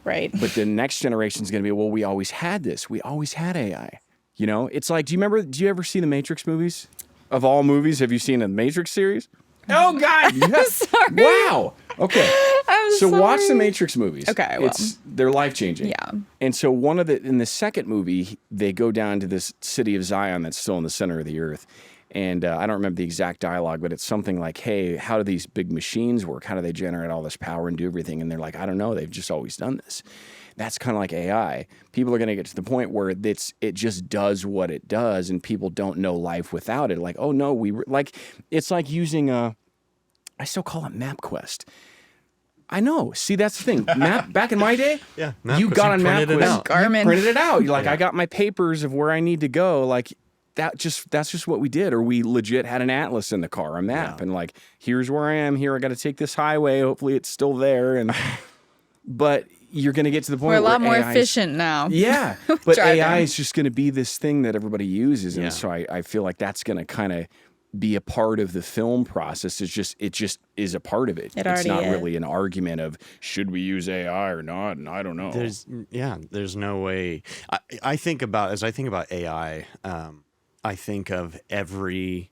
Right. But the next generation is going to be, well, we always had this. We always had AI. It's like, do you ever see the Matrix movies? Of all movies, have you seen the Matrix series? Oh, God. Yes. sorry. Wow. Okay. I'm So watch the sorry. Matrix movies. Okay, I will. They're life-changing. Yeah. And so in the second movie, they go down to this city of Zion that's still in the center of the earth. And I don't remember the exact dialogue, but it's something like, hey, how do these big machines work? How do they generate all this power and do everything? And they're like, I don't know. They've just always done this. That's kind of like AI. People are going to get to the point where it just does what it does, and people don't know life without it. Like, oh, no, it's like using I still call it MapQuest. I know. See, that's the thing. Back in my day, Yeah, you MapQuest, got on you printed it MapQuest, out. Garmin. you printed it out. You're like, I got my papers of where I need to go. Like that's just what we did. Or we legit had an atlas in the car, a map, and like, here's where I am. Here, I got to take this highway. Hopefully, it's still there. But you're going to get to the point We're a where lot more AI 's- efficient now. Yeah, but Driving. AI is just going to be this thing that everybody uses, and Yeah. so I feel like that's going to kind of be a part of the film process. It just is a part of it. It It's already not is. really an argument of should we use AI or not, and I don't know. There's no way. I think about AI, I think of every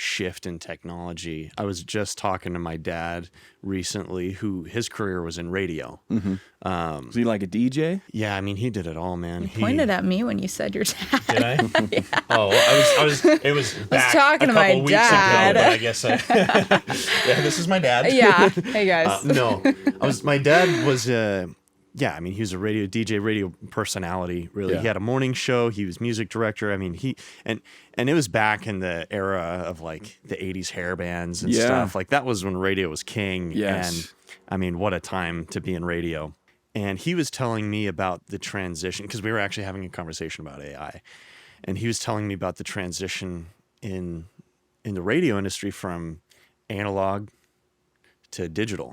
shift in technology. I was just talking to my dad recently, who his career was in radio. Is he like a DJ? Yeah, I mean, he did it all, man. You pointed at me when you said your dad. Did I? Oh, I was. It was back talking a to my couple weeks dad. ago, but I guess yeah, this is my dad. Yeah. Hey guys. No, my dad was yeah, I mean, he was a radio personality, really. Yeah. He had a morning show, he was music director. I mean, and it was back in the era of like the 80s hair bands and stuff. Like that was when radio was king. Yes. And I mean, what a time to be in radio. And he was telling me about the transition, because we were actually having a conversation about AI. And he was telling me about the transition in the radio industry from analog to digital,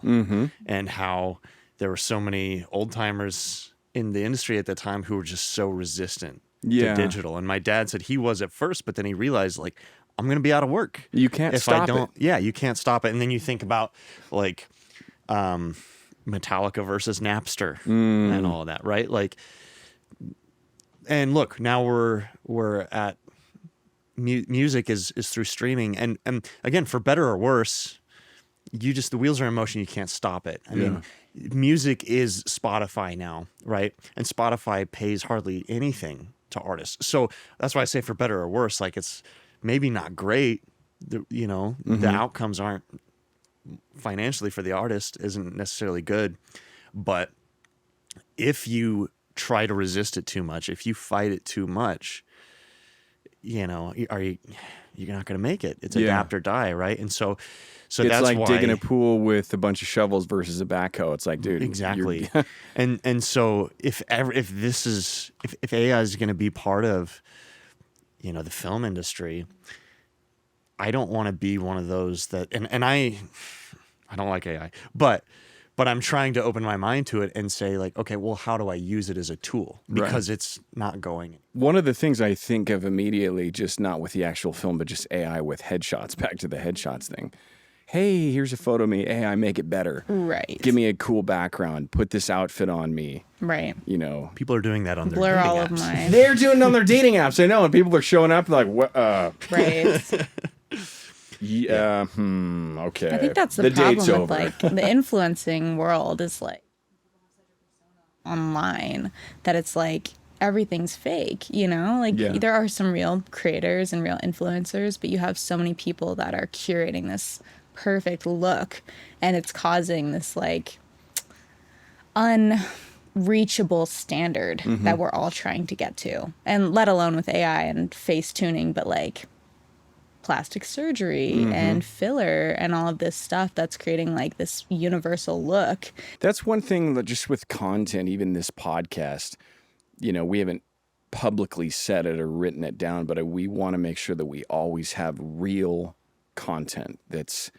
and how there were so many old timers in the industry at the time who were just so resistant to digital. And my dad said he was at first, but then he realized, like, I'm going to be out of work. You can't if stop I don't. it. Yeah, you can't stop it. And then you think about like Metallica versus Napster and all of that, right? Like, and look, now we're at music is through streaming, and again, for better or worse, the wheels are in motion. You can't stop it. I mean, music is Spotify now, right? And Spotify pays hardly anything to artists. So that's why I say for better or worse, like it's maybe not great. The outcomes aren't financially for the artist isn't necessarily good, but if you try to resist it too much, if you fight it too much, you're not going to make it. It's adapt or die, right? And so It's that's like why, digging a pool with a bunch of shovels versus a backhoe. It's like, dude, exactly. and so if AI is going to be part of, the film industry, I don't want to be one of those that, and I don't like AI, but I'm trying to open my mind to it and say, like, okay, well, how do I use it as a tool? Because it's not going. One of the things I think of immediately, just not with the actual film, but just AI with headshots, back to the headshots thing. Hey, here's a photo of me. AI, make it better. Right. Give me a cool background. Put this outfit on me. Right. People are doing that on their Blur dating all apps. of mine. They're doing it on their dating apps. I know. And people are showing up like, what? Right. Yeah. Okay. I think that's the date's problem with over. like the influencing world is like online, that it's like everything's fake, like there are some real creators and real influencers, but you have so many people that are curating this perfect look, and it's causing this like unreachable standard that we're all trying to get to, and let alone with AI and face tuning, but like plastic surgery and filler and all of this stuff that's creating like this universal look. That's one thing that just with content, even this podcast, we haven't publicly said it or written it down, but we want to make sure that we always have real content. It's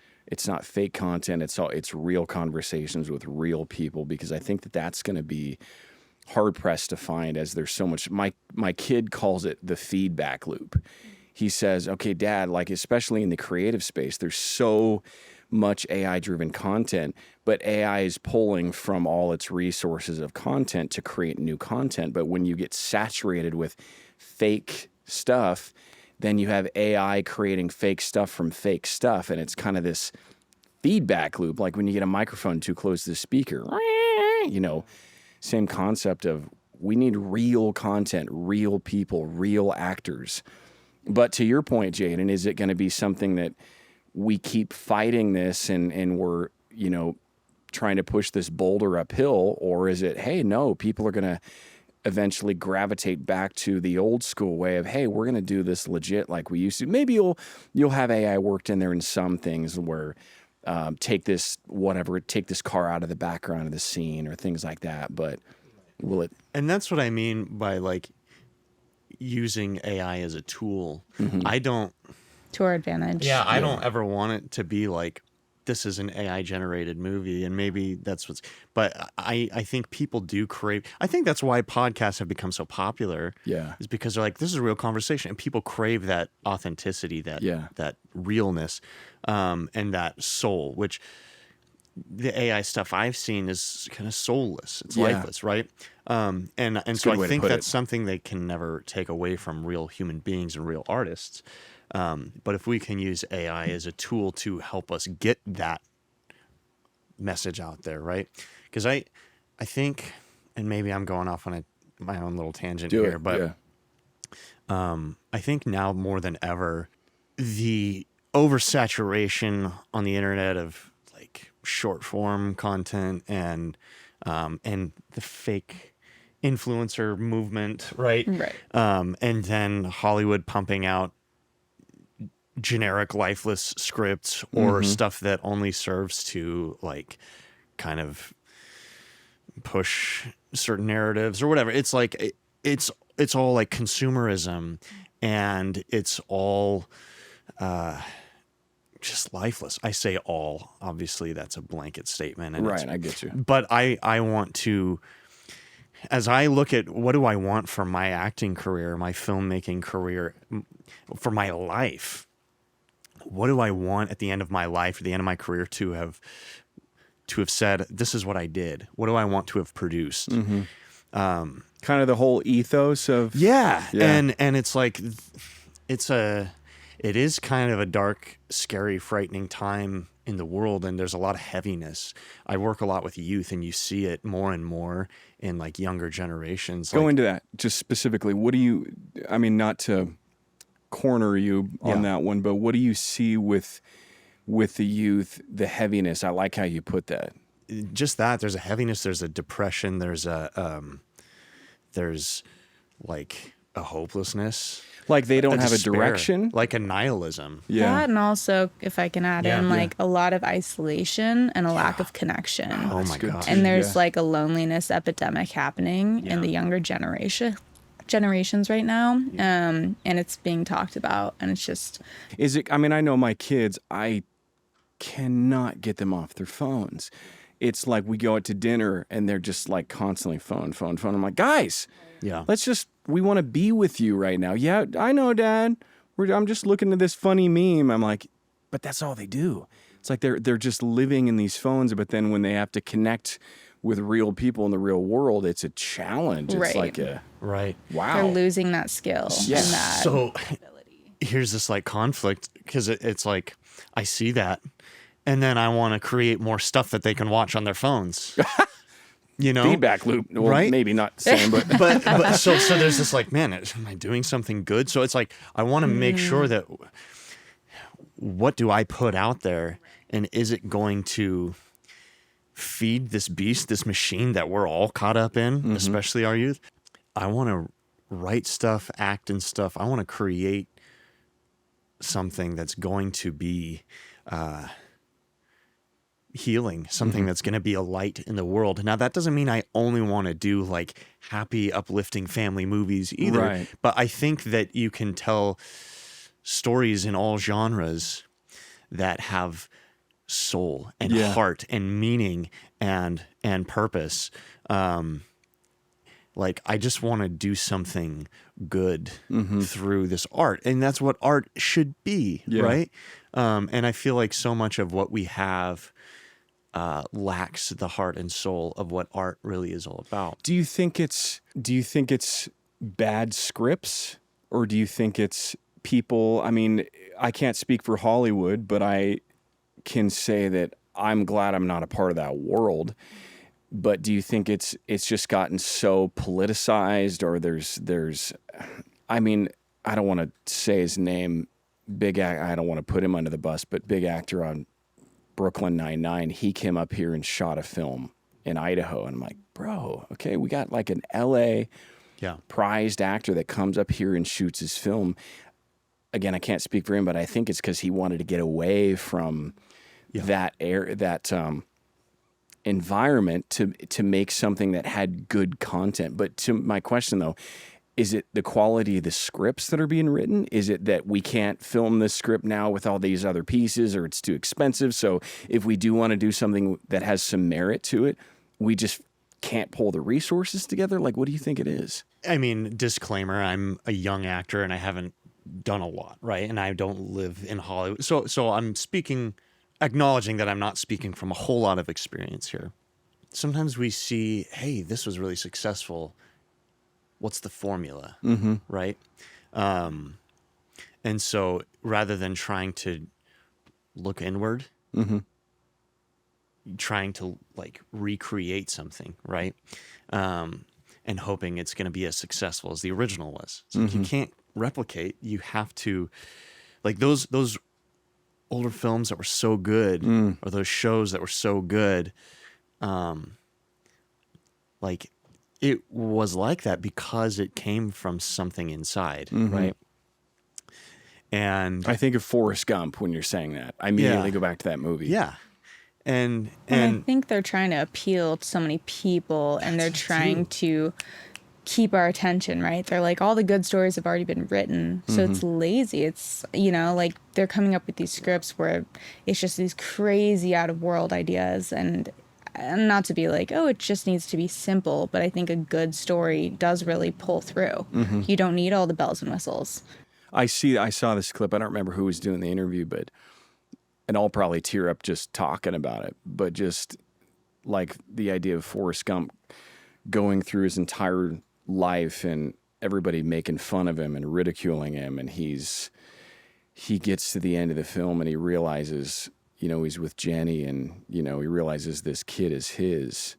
not fake content. It's real conversations with real people, because I think that that's going to be hard pressed to find, as there's so much. My kid calls it the feedback loop. He says, okay, Dad, like especially in the creative space, there's so much AI-driven content, but AI is pulling from all its resources of content to create new content. But when you get saturated with fake stuff, then you have AI creating fake stuff from fake stuff, and it's kind of this feedback loop, like when you get a microphone too close to the speaker, same concept of we need real content, real people, real actors. But to your point, Jaden, is it going to be something that we keep fighting this and we're, trying to push this boulder uphill? Or is it, hey, no, people are going to eventually gravitate back to the old school way of, hey, we're going to do this legit like we used to. Maybe you'll have AI worked in there in some things where take this car out of the background of the scene or things like that. But will it? And that's what I mean by like using AI as a tool. Mm-hmm. I don't. To our advantage. Yeah, I don't ever want it to be like this is an AI generated movie, and maybe that's what's. But I think people do crave. I think that's why podcasts have become so popular. Yeah. Is because they're like, this is a real conversation, and people crave that authenticity, that realness, and that soul. Which the AI stuff I've seen is kind of soulless. It's lifeless, right? And so I think that's something they can never take away from real human beings and real artists. But if we can use AI as a tool to help us get that message out there, right? Because I think, and maybe I'm going off on my own little tangent here, but I think now more than ever, the oversaturation on the internet of like short form content and the fake influencer movement, right? And then Hollywood pumping out generic lifeless scripts or stuff that only serves to like kind of push certain narratives or whatever. It's like it's all like consumerism, and it's all just lifeless. I say all, obviously that's a blanket statement, and right, I get you. But I want to, as I look at what do I want for my acting career, my filmmaking career, for my life, what do I want at the end of my life, at the end of my career, to have said, this is what I did? What do I want to have produced? Kind of the whole ethos of and it's like it is kind of a dark, scary, frightening time in the world, and there's a lot of heaviness. I work a lot with youth, and you see it more and more in like younger generations. Go into that just specifically. What do you? I mean, not to corner you on that one, but what do you see with the youth, the heaviness? I like how you put that. Just that there's a heaviness, there's a depression, there's like a hopelessness, like they don't have despair, a direction, like a nihilism. That, and also, if I can add in, like a lot of isolation and a lack of connection. Oh my God. And there's like a loneliness epidemic happening in the younger generations right now, and it's being talked about, and it's just, is it? I mean, I know my kids, I cannot get them off their phones. It's like we go out to dinner and they're just like constantly phone. I'm like, guys, we want to be with you right now. Yeah, I know, Dad. I'm just looking at this funny meme. I'm like, but that's all they do. It's like they're just living in these phones, but then when they have to connect with real people in the real world, it's a challenge. It's like wow. They're losing that skill and that so ability. Here's this like conflict, because it's like I see that, and then I want to create more stuff that they can watch on their phones. You know, feedback loop, well, right? Maybe not the same, but but so there's this like, man, am I doing something good? So it's like I want to make sure that what do I put out there, and is it going to feed this beast, this machine that we're all caught up in, especially our youth? I want to write stuff, act and stuff. I want to create something that's going to be healing, something that's going to be a light in the world. Now, that doesn't mean I only want to do like happy, uplifting family movies either. Right. But I think that you can tell stories in all genres that have soul and heart and meaning and purpose. Like, I just want to do something good through this art. And that's what art should be, right? And I feel like so much of what we have lacks the heart and soul of what art really is all about. Do you think it's bad scripts, or do you think it's people? I mean, I can't speak for Hollywood, but I can say that I'm glad I'm not a part of that world. But do you think it's just gotten so politicized, or there's I mean, I don't want to say his name, I don't want to put him under the bus, but big actor on Brooklyn Nine-Nine, he came up here and shot a film in Idaho, and I'm like, bro, okay, we got like an LA prized actor that comes up here and shoots his film. Again, I can't speak for him, but I think it's because he wanted to get away from that environment to make something that had good content. But to my question though, Is it the quality of the scripts that are being written? Is it that we can't film this script now with all these other pieces, or it's too expensive? So if we do want to do something that has some merit to it, we just can't pull the resources together? Like, what do you think it is? I mean, disclaimer, I'm a young actor and I haven't done a lot, right? And I don't live in Hollywood. So I'm speaking, acknowledging that I'm not speaking from a whole lot of experience here. Sometimes we see, hey, this was really successful. What's the formula, right? And so rather than trying to look inward, trying to like recreate something, right? And hoping it's going to be as successful as the original was. So you can't replicate. You have to, like those older films that were so good, or those shows that were so good, like it was like that because it came from something inside, right? And I think of Forrest Gump when you're saying that. I immediately go back to that movie. yeah. And I think they're trying to appeal to so many people, and they're trying to keep our attention, right? They're like, all the good stories have already been written, so it's lazy. It's, you know, like they're coming up with these scripts where it's just these crazy out of world ideas, and not to be like, oh, it just needs to be simple, but I think a good story does really pull through. You don't need all the bells and whistles. I saw this clip. I don't remember who was doing the interview, and I'll probably tear up just talking about it, but just like the idea of Forrest Gump going through his entire life and everybody making fun of him and ridiculing him, and he gets to the end of the film and he realizes, you know, he's with Jenny, and, you know, he realizes this kid is his.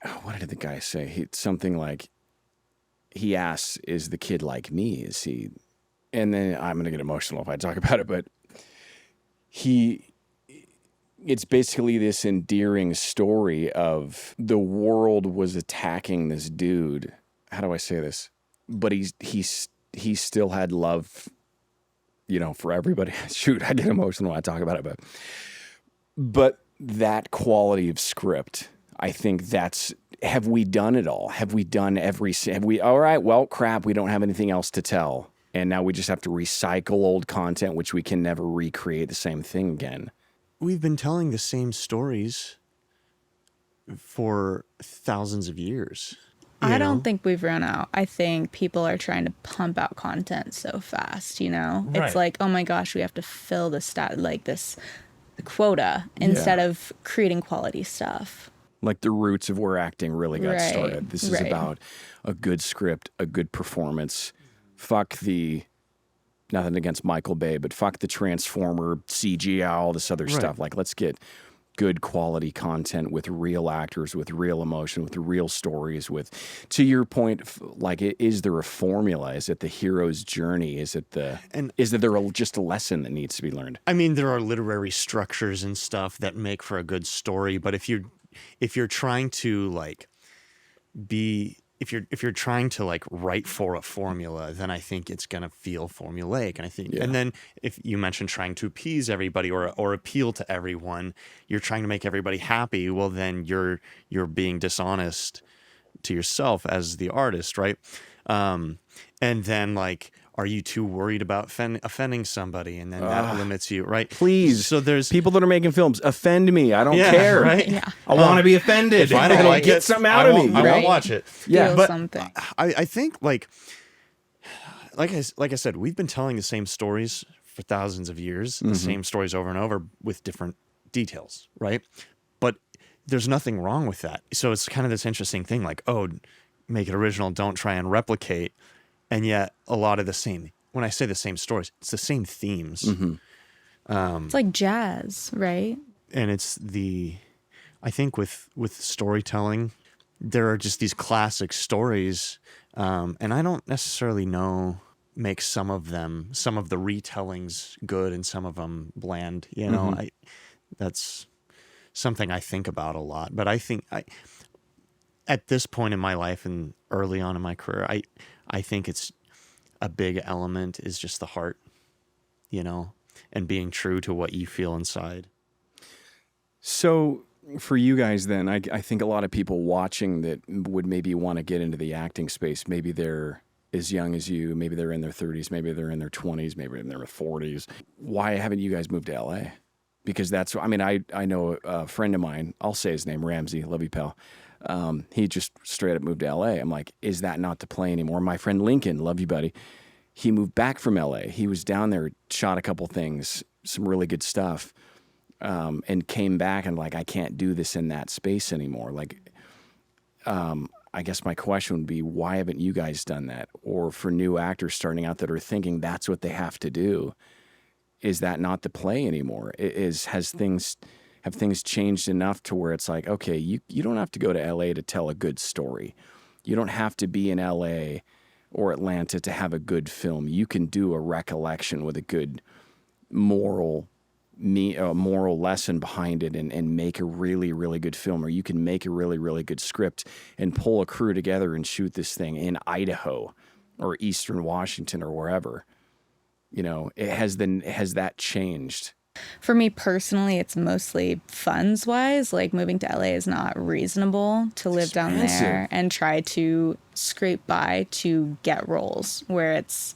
Oh, what did the guy say? Something like, he asks, is the kid like me? Is he? And then I'm going to get emotional if I talk about it, but it's basically this endearing story of the world was attacking this dude. How do I say this? But he still had love, you know, for everybody. Shoot, I get emotional when I talk about it, but that quality of script, I think have we done it all? Have we done all right, well, crap, we don't have anything else to tell. And now we just have to recycle old content, which we can never recreate the same thing again. we've been telling the same stories for thousands of years. I don't think we've run out. I think people are trying to pump out content so fast, you know? Right. It's like, oh my gosh, we have to fill this quota instead of creating quality stuff. Like the roots of where acting really got Right, started. This is right. about a good script, a good performance. Fuck the, nothing against Michael Bay, but fuck the Transformer, CGI, all this other stuff. Like, let's get good quality content with real actors, with real emotion, with real stories, with, to your point, like, is there a formula? Is it the hero's journey? Is there just a lesson that needs to be learned? I mean, there are literary structures and stuff that make for a good story, but if you're trying to like if you're trying to like write for a formula, then I think it's gonna feel formulaic. And I think, and then if you mentioned trying to appease everybody or appeal to everyone, you're trying to make everybody happy. Well, then you're being dishonest to yourself as the artist, right? And then like, are you too worried about offending somebody? And then that limits you, right? Please. So there's people that are making films, offend me. I don't care. Right? Yeah. I want to be offended. If I don't like get it, something out of me. I right? won't watch it. Yeah, Feel but something. I think like I said, we've been telling the same stories for thousands of years, the same stories over and over with different details, right? But there's nothing wrong with that. So it's kind of this interesting thing, like, oh, make it original, don't try and replicate. And yet a lot of the same, when I say the same stories, it's the same themes. It's like jazz, right? And I think with storytelling, there are just these classic stories. And I don't necessarily make some of the retellings good and some of them bland. You know, that's something I think about a lot. But I think at this point in my life and early on in my career, I think it's a big element is just the heart, you know, and being true to what you feel inside. So for you guys then, I think a lot of people watching that would maybe want to get into the acting space, maybe they're as young as you, maybe they're in their 30s, maybe they're in their 20s, maybe in their 40s. Why haven't you guys moved to LA? Because that's, I mean, I know a friend of mine, I'll say his name, Ramsey, love you, pal. He just straight up moved to LA. I'm like, is that not the play anymore? My friend Lincoln, love you, buddy. He moved back from LA. He was down there, shot a couple things, some really good stuff. And came back and like, I can't do this in that space anymore. Like, I guess my question would be, why haven't you guys done that? Or for new actors starting out that are thinking that's what they have to do, is that not the play anymore? Have things changed enough to where it's like, okay, you don't have to go to LA to tell a good story. You don't have to be in LA or Atlanta to have a good film. You can do a recollection with a good moral lesson behind it and make a really, really good film, or you can make a really, really good script and pull a crew together and shoot this thing in Idaho or Eastern Washington or wherever. You know, has that changed? For me personally, it's mostly funds wise. Like moving to LA is not reasonable to live down there and try to scrape by to get roles where it's,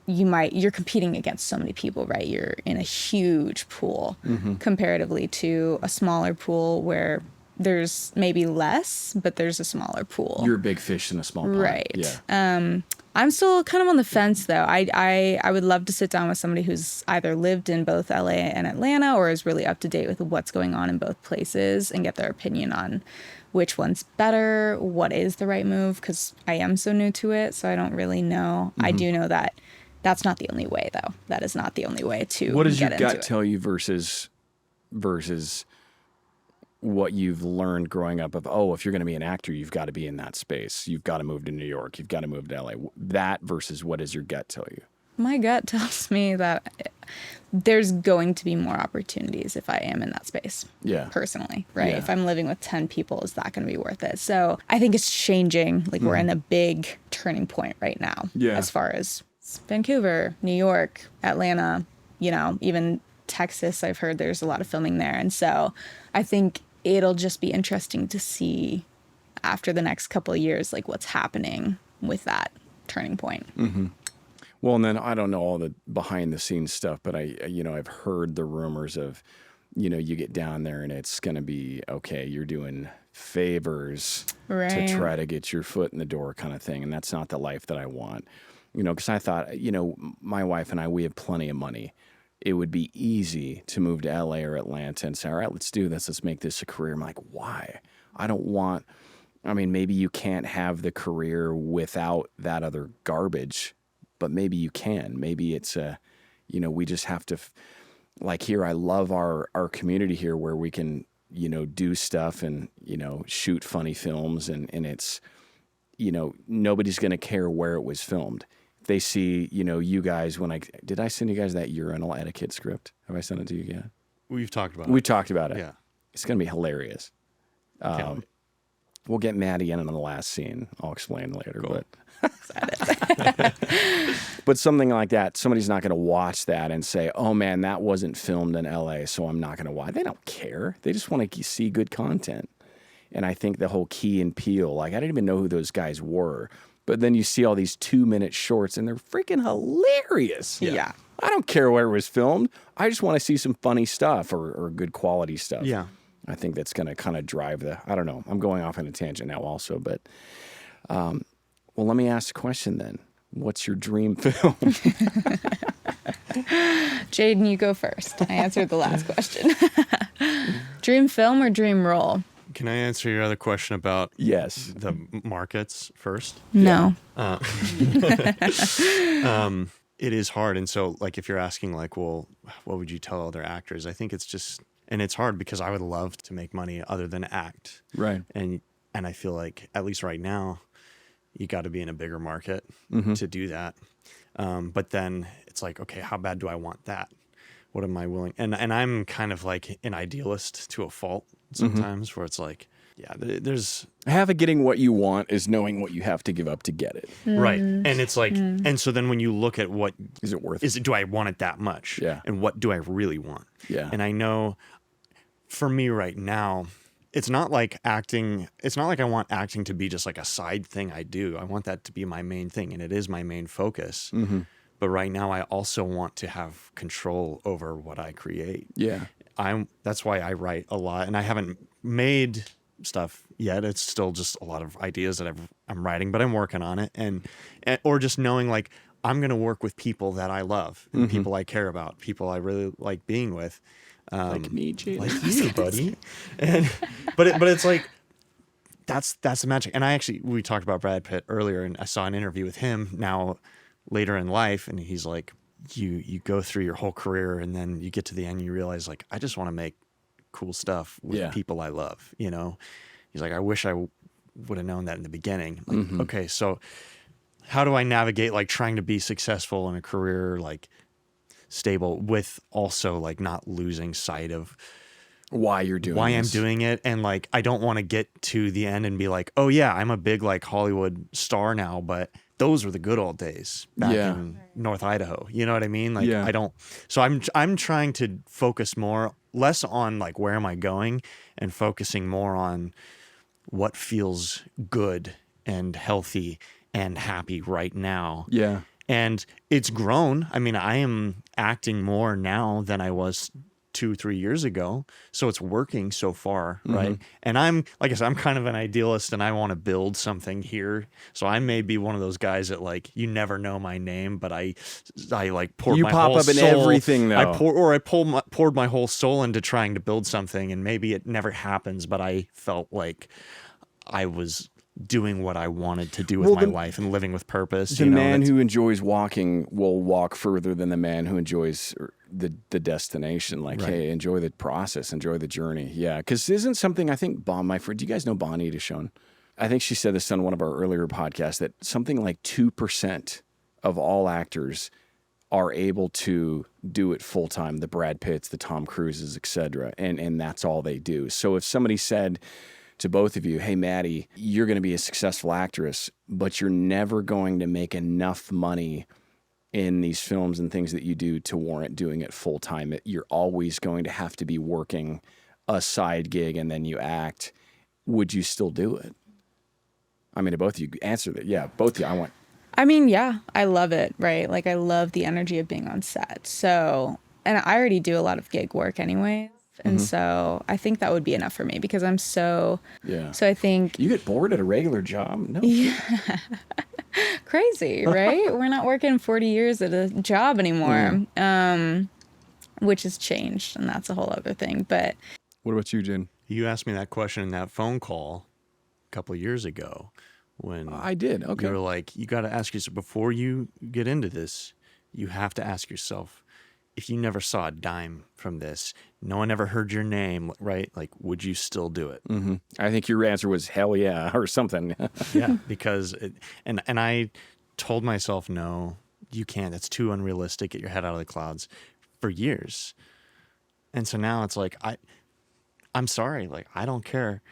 you're competing against so many people, right? You're in a huge pool comparatively to a smaller pool where there's maybe less, but there's a smaller pool. You're a big fish in a small pond. Right. Yeah. I'm still kind of on the fence though. I would love to sit down with somebody who's either lived in both LA and Atlanta or is really up to date with what's going on in both places and get their opinion on which one's better, what is the right move, because I am so new to it, so I don't really know. I do know that that's not the only way, though. That is not the only way to What does get your into gut it. tell you versus what you've learned growing up of, oh, if you're going to be an actor, you've got to be in that space. You've got to move to New York. You've got to move to LA. That versus what does your gut tell you? My gut tells me that there's going to be more opportunities if I am in that space. Yeah. Personally, right? Yeah. If I'm living with 10 people, is that going to be worth it? So I think it's changing. Like we're in a big turning point right now. Yeah. As far as Vancouver, New York, Atlanta, you know, even Texas, I've heard there's a lot of filming there. And so I think it'll just be interesting to see after the next couple of years, like what's happening with that turning point. Well, and then I don't know all the behind the scenes stuff, but I've heard the rumors of, you get down there and it's going to be, okay, you're doing favors to try to get your foot in the door kind of thing. And that's not the life that I want, because I thought, my wife and I, we have plenty of money. It would be easy to move to LA or Atlanta and say, all right, let's do this. Let's make this a career. I'm like, why? Maybe you can't have the career without that other garbage, but maybe you can. Maybe it's we just have to, like here, I love our community here where we can, do stuff and, shoot funny films and it's, nobody's going to care where it was filmed. They see, you guys, did I send you guys that urinal etiquette script? Have I sent it to you yet? We've talked about it. We talked about it. Yeah. It's going to be hilarious. We'll get Maddie in the last scene. I'll explain later. Cool. But something like that, somebody's not going to watch that and say, oh man, that wasn't filmed in LA, so I'm not going to watch. They don't care. They just want to see good content. And I think the whole Key and Peele, I didn't even know who those guys were. But then you see all these 2-minute shorts and they're freaking hilarious. Yeah. I don't care where it was filmed. I just want to see some funny stuff or good quality stuff. Yeah. I think that's going to kind of drive I don't know. I'm going off on a tangent now also, but well, let me ask a question then. What's your dream film? Jaden, you go first. I answered the last question. Dream film or dream role? Can I answer your other question about Yes. the markets first? No. It is hard. And so if you're asking well, what would you tell other actors? I think it's just, and it's hard because I would love to make money other than act. Right. And I feel like at least right now, you got to be in a bigger market to do that. But then it's okay, how bad do I want that? What am I willing? And I'm kind of like an idealist to a fault sometimes where it's there's Half of getting what you want is knowing what you have to give up to get it. right. And it's and so then when you look at what Is it worth it? do I want it that much? Yeah. And what do I really want? Yeah. And I know for me right now, it's not like I want acting to be just like a side thing I do. I want that to be my main thing, and it is my main focus. Mm-hmm. But right now I also want to have control over what I create. Yeah. That's why I write a lot, and I haven't made stuff yet. It's still just a lot of ideas that I'm writing, but I'm working on it, and or just knowing like I'm going to work with people that I love and people I care about, people I really like being with. Like me, Jay. Like you, buddy. But it's like that's the magic. And we talked about Brad Pitt earlier, and I saw an interview with him now later in life, and he's like, you go through your whole career, and then you get to the end, and you realize like I just want to make cool stuff with people I love. You know, he's like, I wish I would have known that in the beginning. Like, okay, so how do I navigate like trying to be successful in a career, like stable, with also like not losing sight of why you're doing why this. I'm doing it. And like I don't want to get to the end and be like, oh yeah, I'm a big like Hollywood star now, but those were the good old days back in North Idaho. You know what I mean? Like I don't. So I'm trying to focus less on like where am I going, and focusing more on what feels good and healthy and happy right now. Yeah. And it's grown. I mean, I am acting more now than I was 2-3 years ago. So it's working so far, right? And I'm, like I said, I'm kind of an idealist, and I want to build something here. So I may be one of those guys that like, you never know my name, but I like poured my whole soul. You pop up in everything though. I poured my whole soul into trying to build something, and maybe it never happens, but I felt like I was doing what I wanted to do with my life and living with purpose. The man who enjoys walking will walk further than the man who enjoys the destination. Like, hey, enjoy the process, enjoy the journey. Yeah, because isn't something I think my friend, do you guys know Bonnie DeShone? I think she said this on one of our earlier podcasts, that something like 2% of all actors are able to do it full time. The Brad Pitts, the Tom Cruises, etc. And that's all they do. So if somebody said to both of you, hey, Maddie, you're going to be a successful actress, but you're never going to make enough money in these films and things that you do to warrant doing it full time. You're always going to have to be working a side gig and then you act. Would you still do it? I mean, to both of you answer that. Yeah, both of you. I mean, yeah, I love it, right? Like I love the energy of being on set. So, and I already do a lot of gig work anyway. And so I think that would be enough for me, because I'm so I think you get bored at a regular job. No, crazy, right? We're not working 40 years at a job anymore, which has changed, and that's a whole other thing. But what about you, Jen? You asked me that question in that phone call a couple of years ago when I did. Okay, you were like, you got to ask yourself before you get into this. You have to ask yourself, if you never saw a dime from this, no one ever heard your name, right? Like, would you still do it? I think your answer was hell yeah, or something. Yeah, because and I told myself, no, you can't. That's too unrealistic. Get your head out of the clouds for years. And so now it's like, I'm sorry. Like, I don't care.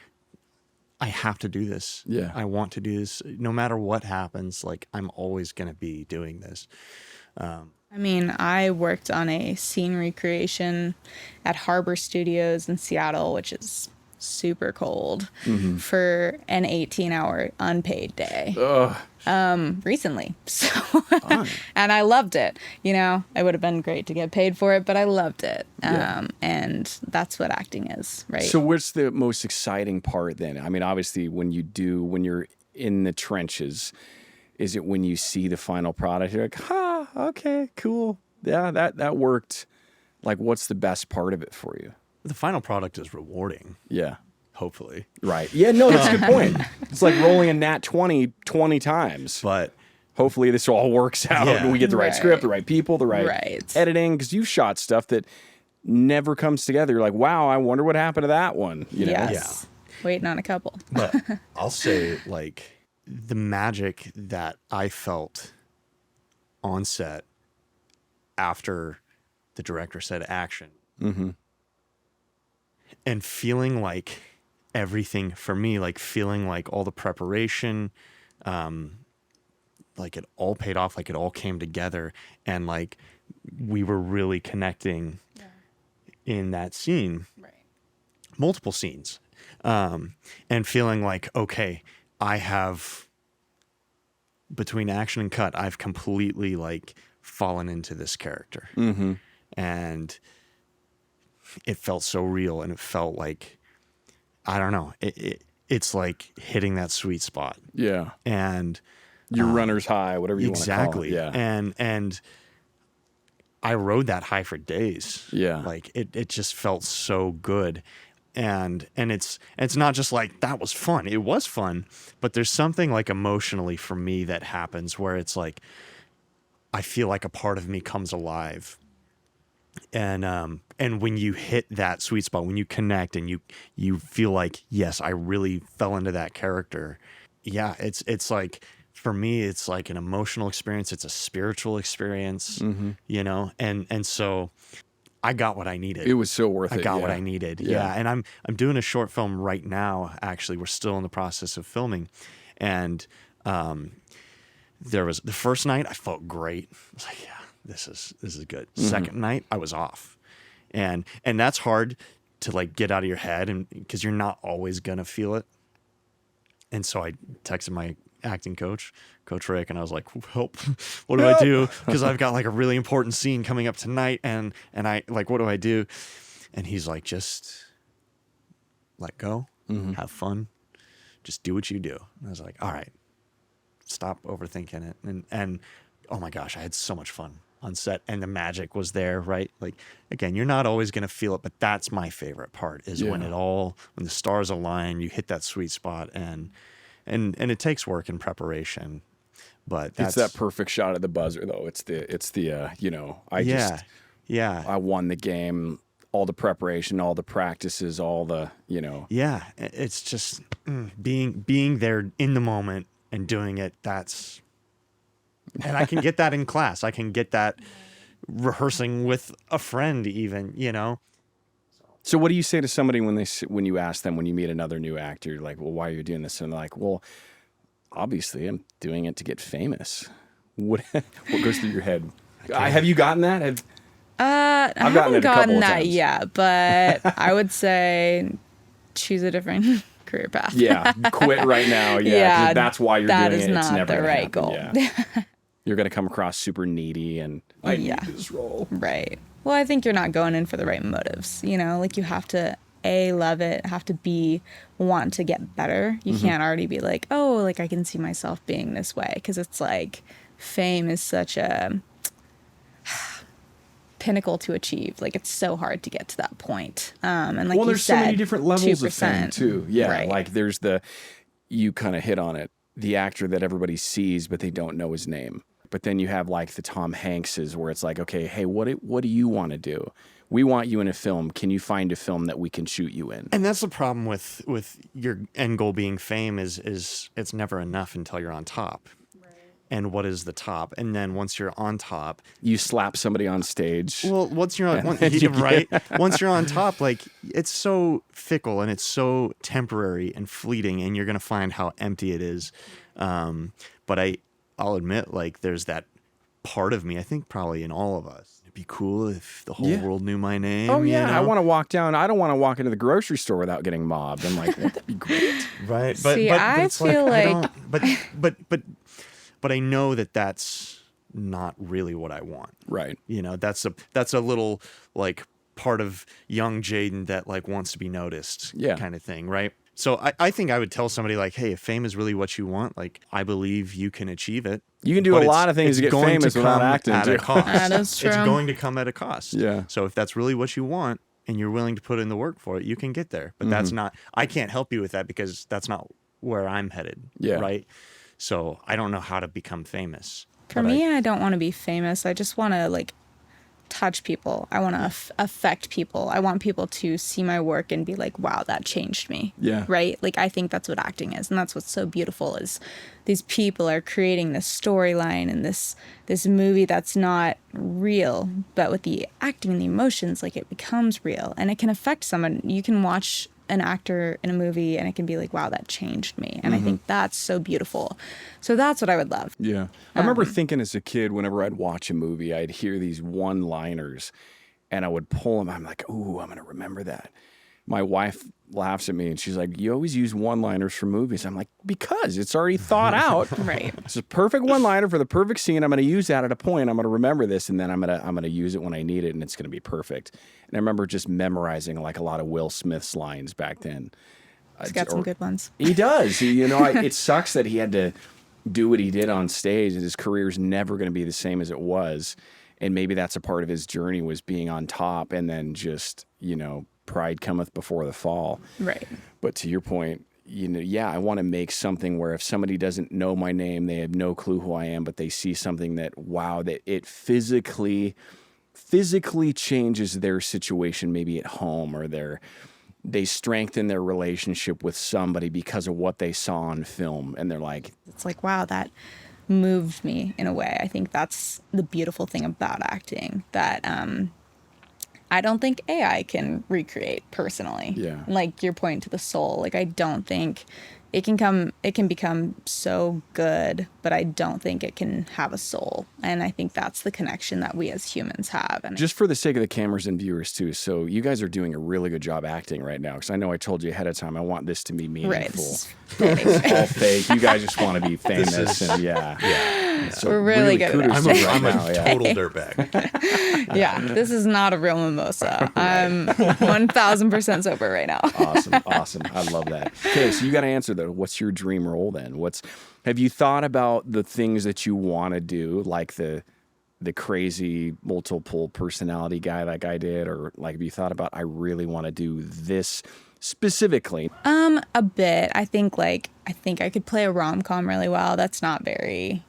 I have to do this. Yeah. I want to do this. No matter what happens, like, I'm always going to be doing this. I mean, I worked on a scene recreation at Harbor Studios in Seattle, which is super cold, for an 18-hour unpaid day. Recently. So, and I loved it. You know, it would have been great to get paid for it, but I loved it. And that's what acting is, right? So what's the most exciting part then? I mean, obviously when you're in the trenches, is it when you see the final product, you're like, okay, cool. Yeah, that worked. Like, what's the best part of it for you? The final product is rewarding. Yeah. Hopefully. Right. Yeah, no, that's a good point. It's like rolling a nat 20 times. But hopefully this all works out. Yeah. We get the right script, the right people, the right editing. Because you've shot stuff that never comes together. You're like, wow, I wonder what happened to that one. You know? Yes. Yeah. Waiting on a couple. But I'll say, like, the magic that I felt on set after the director said action, and feeling like everything for me, like feeling like all the preparation, like it all paid off, like it all came together, and like we were really connecting in that scene. Right. multiple scenes, and feeling like, okay, I have, between action and cut, I've completely like fallen into this character. And it felt so real, and it felt like, I don't know, it's like hitting that sweet spot. Yeah. And Your runner's high, whatever you exactly. want to call it. Yeah. And I rode that high for days. Yeah. Like it just felt so good. And it's not just like that was fun. It was fun, but there's something like emotionally for me that happens where it's like I feel like a part of me comes alive. And when you hit that sweet spot, when you connect and you feel like, yes, I really fell into that character. Yeah, it's like, for me, it's like an emotional experience. It's a spiritual experience, you know? And so I got what I needed. It was so worth it. I got what I needed. Yeah. And I'm doing a short film right now. Actually, we're still in the process of filming. And there was the first night I felt great. I was like, yeah, this is good. Second night I was off. And that's hard to like get out of your head, and because you're not always gonna feel it. And so I texted my acting coach Rick, and I was like, help, what do I do? Because I've got like a really important scene coming up tonight, and I like, what do I do? And he's like, just let go, have fun, just do what you do. And I was like, all right, stop overthinking it. And oh my gosh, I had so much fun on set, and the magic was there, right? Like, again, you're not always going to feel it, but that's my favorite part, is when the stars align, you hit that sweet spot, and it takes work and preparation, but It's that perfect shot at the buzzer, though. It's the you know, I won the game, all the preparation, all the practices, all the, you know. Yeah, it's just being there in the moment and doing it. And I can get that in class. I can get that rehearsing with a friend, even, you know. So what do you say to somebody when you ask them, when you meet another new actor, you're like, well, why are you doing this? And they're like, well, obviously I'm doing it to get famous. What goes through your head? Have you gotten that? I haven't gotten that times. yet, but I would say choose a different career path. Yeah, quit right now. Yeah, 'cause that's why you're doing it. That is It's not never the gonna right happen. goal. Yeah. You're going to come across super needy, and I need this role. Right. Well, I think you're not going in for the right motives. You know, like, you have to love it, have to want to get better. You can't already be like, oh, like, I can see myself being this way, because it's like fame is such a pinnacle to achieve. Like, it's so hard to get to that point. And like, there's so many different levels 2%, of fame too. Yeah, right. like there's you kind of hit on it, the actor that everybody sees but they don't know his name. But then you have like the Tom Hankses, where it's like, okay, hey, what do you want to do? We want you in a film. Can you find a film that we can shoot you in? And that's the problem with your end goal being fame is it's never enough until you're on top. Right. And what is the top? And then once you're on top, you slap somebody on stage. Well, once you're on right, once you're on top, like, it's so fickle and it's so temporary and fleeting, and you're gonna find how empty it is. But I'll admit, like, there's that part of me, I think probably in all of us. It'd be cool if the whole world knew my name. Oh, yeah. You know? I want to walk down. I don't want to walk into the grocery store without getting mobbed. I'm like, that'd be great. Right. See, I feel like but I know that that's not really what I want. Right. You know, that's a little, like, part of young Jaden that, like, wants to be noticed, kind of thing, right? So I think I would tell somebody, like, hey, if fame is really what you want, like, I believe you can achieve it. You can do a lot of things to get famous without acting. At a cost. That is true. It's going to come at a cost. Yeah. So if that's really what you want and you're willing to put in the work for it, you can get there. But that's not, I can't help you with that, because that's not where I'm headed. Yeah. Right. So I don't know how to become famous. For me, I don't want to be famous. I just want to, like, touch people. I want to affect people. I want people to see my work and be like, wow, that changed me. Yeah. Right? Like, I think that's what acting is. And that's what's so beautiful, is these people are creating this storyline and this movie that's not real, but with the acting and the emotions, like, it becomes real, and it can affect someone. You can watch an actor in a movie and it can be like, wow, that changed me. And I think that's so beautiful. So that's what I would love. Yeah. I remember thinking as a kid, whenever I'd watch a movie, I'd hear these one-liners and I would pull them. I'm like, ooh, I'm going to remember that. my wife laughs at me and she's like, you always use one-liners for movies. I'm like, because it's already thought out. Right. It's a perfect one-liner for the perfect scene. I'm going to use that at a point. I'm going to remember this, and then I'm going to use it when I need it, and it's going to be perfect. And I remember just memorizing like a lot of Will Smith's lines back then. He's got some good ones. He does. It sucks that he had to do what he did on stage, and his career's never going to be the same as it was. And maybe that's a part of his journey, was being on top, and then just, pride cometh before the fall. Right. But to your point, I want to make something where if somebody doesn't know my name, they have no clue who I am, but they see something that, wow, that it physically changes their situation, maybe at home, or they strengthen their relationship with somebody because of what they saw on film. And they're like, it's like, wow, that moved me in a way. I think that's the beautiful thing about acting, that I don't think AI can recreate personally. Yeah. Like your point to the soul. Like, I don't think it can become so good, but I don't think it can have a soul. And I think that's the connection that we as humans have. And just for the sake of the cameras and viewers too. So you guys are doing a really good job acting right now. Cause I know I told you ahead of time, I want this to be meaningful. Right. This It's all fake. You guys just want to be famous and yeah. So We're really good at it. kudos to you right I'm a now, yeah. total dirtbag. yeah, this is not a real mimosa. I'm 1000% sober right now. Awesome. I love that. Okay, so you got to answer though. What's your dream role then? Have you thought about the things that you want to do, like the crazy multiple personality guy like I did, or like have you thought about I really want to do this specifically? A bit. I think I could play a rom-com really well. That's not very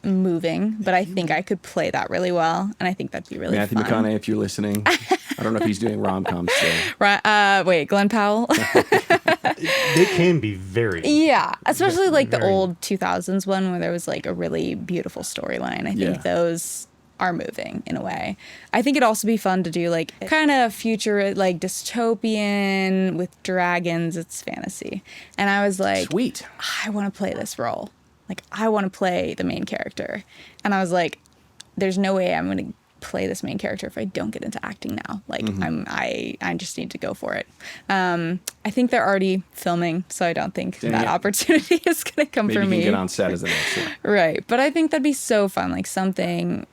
moving, but I think I could play that really well, and I think that'd be really Matthew fun. McConaughey, if you're listening, I don't know if he's doing rom-coms still. Right? Wait, Glenn Powell. They can be very. Yeah, especially like the old 2000s one where there was like a really beautiful storyline. I think those are moving in a way. I think it'd also be fun to do like kind of future, like dystopian with dragons. It's fantasy, and I was like, Sweet. I want to play this role. Like, I want to play the main character. And I was like, there's no way I'm going to play this main character if I don't get into acting now. Like, I just need to go for it. I think they're already filming, so I don't think that opportunity is going to come Maybe for you me. can get on set as an extra. Right. But I think that'd be so fun. Like, something,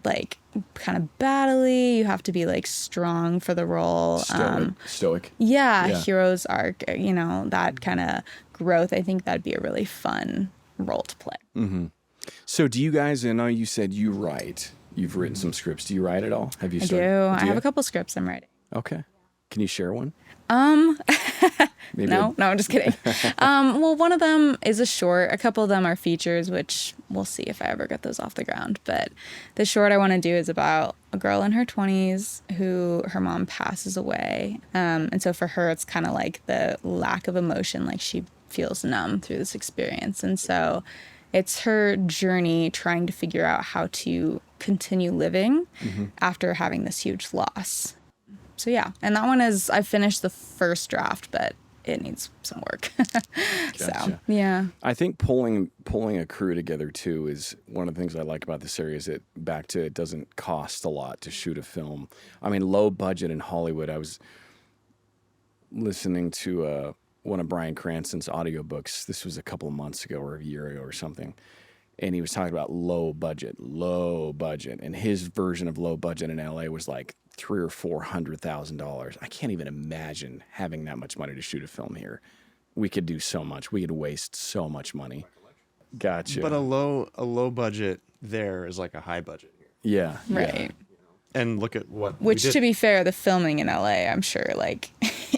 like kind of battly. You have to be like strong for the role. Stoic. Yeah, hero's arc, that kind of growth. I think that'd be a really fun role to play. Mm-hmm. So do you guys, I know you said you write. You've written some scripts. Do you write at all? Have you I started? do. I have you? a couple scripts I'm writing. Okay. Can you share one? Maybe No, I'm just kidding. Well, one of them is a short. A couple of them are features, which we'll see if I ever get those off the ground. But the short I want to do is about a girl in her 20s who her mom passes away. And so for her, it's kind of like the lack of emotion, like she feels numb through this experience. And so it's her journey trying to figure out how to continue living after having this huge loss. So yeah, and that one is, I finished the first draft, but it needs some work. So Gotcha. yeah. I think pulling a crew together too is one of the things I like about the series. It doesn't cost a lot to shoot a film. I mean, low budget in Hollywood. I was listening to one of Bryan Cranston's audiobooks. This was a couple of months ago or a year ago or something. And he was talking about low budget. And his version of low budget in LA was like $300,000 or $400,000. I can't even imagine having that much money to shoot a film here. We could do so much. We could waste so much money. Gotcha. But a low budget there is like a high budget here. Yeah. Right. And look at what Which, we did. to be fair, the filming in LA, I'm sure, like,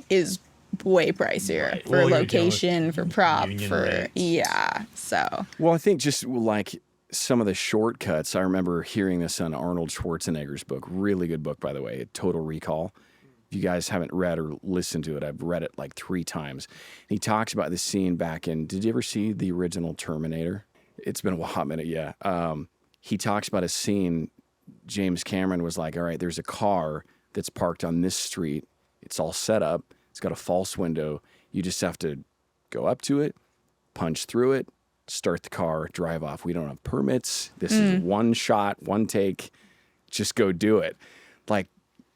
is way pricier Right. for Well, you're location, for prop, union for rates. yeah. So Well, I think just like some of the shortcuts, I remember hearing this on Arnold Schwarzenegger's book. Really good book, by the way, Total Recall. If you guys haven't read or listened to it, I've read it like 3 times. He talks about this scene back in, did you ever see the original Terminator? It's been a hot minute, yeah. He talks about a scene, James Cameron was like, all right, there's a car that's parked on this street. It's all set up. It's got a false window. You just have to go up to it, punch through it, start the car, drive off. We don't have permits. This is one shot, one take. Just go do it. Like,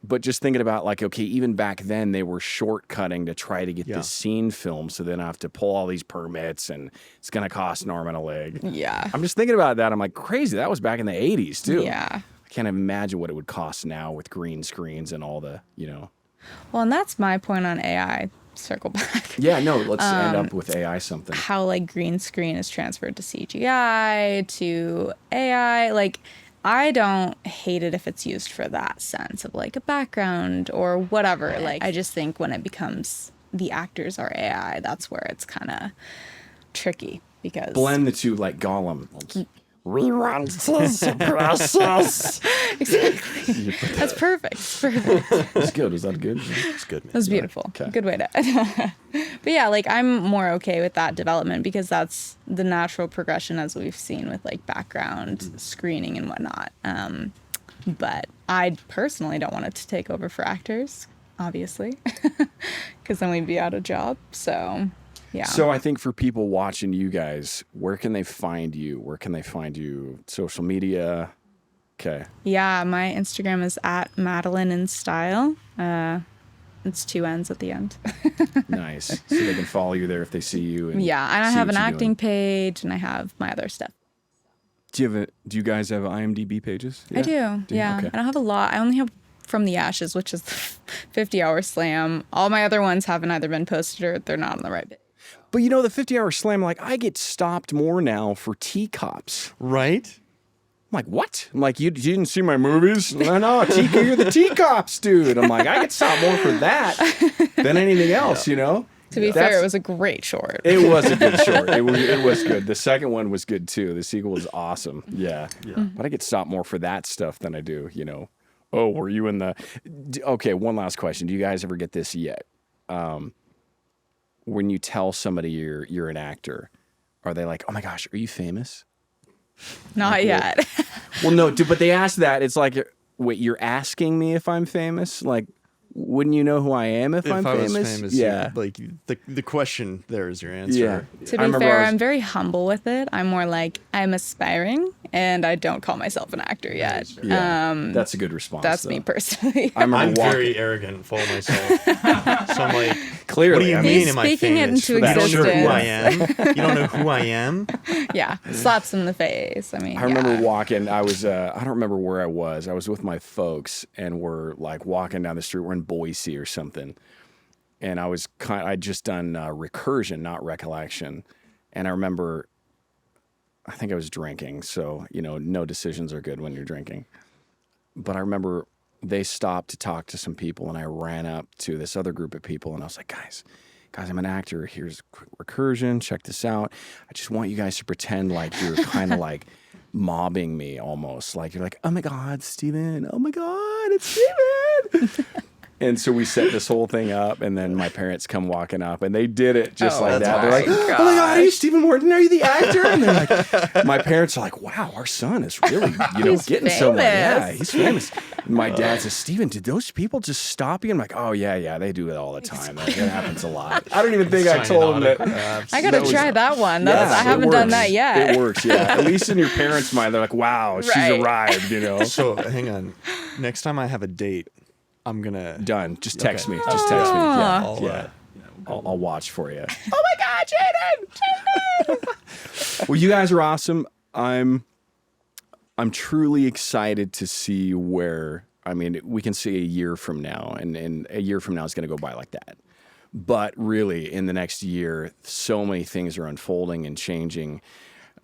But just thinking about like, okay, even back then they were shortcutting to try to get this scene filmed. So then I have to pull all these permits and it's going to cost an arm and a leg. Yeah. I'm just thinking about that. I'm like, crazy. That was back in the 80s too. Yeah. I can't imagine what it would cost now with green screens and all the, Well, and that's my point on AI. Circle back. Yeah, no, let's end up with AI something. How like green screen is transferred to CGI to AI. Like, I don't hate it if it's used for that sense of like a background or whatever. Like, I just think when it becomes the actors are AI, that's where it's kind of tricky because Blend the two like Gollum. Reruns the process. Exactly. That's perfect. It's perfect. It's good. Was that good? It's good, man. It was beautiful. Okay. Good way to. But yeah, like I'm more okay with that development because that's the natural progression as we've seen with like background screening and whatnot. But I personally don't want it to take over for actors, obviously, because then we'd be out of job. So yeah. So I think for people watching you guys, where can they find you? Where can they find you? Social media? Okay. Yeah, my Instagram is at Madelynn in Style. It's 2 N's at the end. Nice. So they can follow you there if they see you. And Yeah, and I see have what an you're acting doing. page and I have my other stuff. Do you guys have IMDb pages? I do. Yeah. Okay. I don't have a lot. I only have From the Ashes, which is the 50-hour slam. All my other ones haven't either been posted or they're not on the right page. But the 50-hour slam, like I get stopped more now for teacups. Right? I'm like, what? I'm like, you didn't see my movies? No, you're the teacups, dude. I'm like, I get stopped more for that than anything else, To be fair, it was a great short. It was a good short. It was good. The second one was good too. The sequel was awesome. Yeah. But I get stopped more for that stuff than I do, Oh, were you in the... Okay, one last question. Do you guys ever get this yet? When you tell somebody you're an actor, are they like, oh my gosh, are you famous? Not yet. Well, no, but they ask that. It's like, wait, you're asking me if I'm famous? Like, wouldn't you know who I am if I'm I famous? was famous, Yeah. like the question there is your answer. Yeah. To I be remember fair, I was- I'm very humble with it. I'm more like, I'm aspiring and I don't call myself an actor yet. Yeah. That's a good response. That's though. me personally. I remember I'm walking. very arrogant, full of myself. So I'm like, Clearly, what do you I mean He's am I speaking it famous? into You don't know who I existence. am? You don't know who I am? Yeah. Slaps in the face. I mean, I remember walking. I was, I don't remember where I was. I was with my folks and we're like walking down the street. We're in Boise or something. And I'd just done recursion, not recollection. And I remember, I think I was drinking. So, no decisions are good when you're drinking. But I remember they stopped to talk to some people and I ran up to this other group of people and I was like, guys, I'm an actor. Here's quick recursion. Check this out. I just want you guys to pretend like you're kind of like mobbing me almost. Like you're like, oh my God, Steven. Oh my God, it's Steven. And so we set this whole thing up, and then my parents come walking up, and they did it just like that. They're like, oh my God, are you Stephen Morton? Are you the actor? And they're like, my parents are like, wow, our son is really, getting somewhere. Yeah, he's famous. And my dad says, Steven, did those people just stop you? I'm like, oh, yeah, they do it all the time. That happens a lot. I don't even think I told them that. I got to try that one. I it haven't done works. that yet. It works, yeah. At least in your parents' mind, they're like, wow, she's Right. arrived, So hang on. Next time I have a date, I'm gonna Done. Just text Okay. me. Just text me. Yeah. I'll, Yeah. I'll watch for you. Oh my God, Jaden! Well, you guys are awesome. I'm truly excited to see where. I mean, we can see a year from now, and a year from now is going to go by like that. But really, in the next year, so many things are unfolding and changing.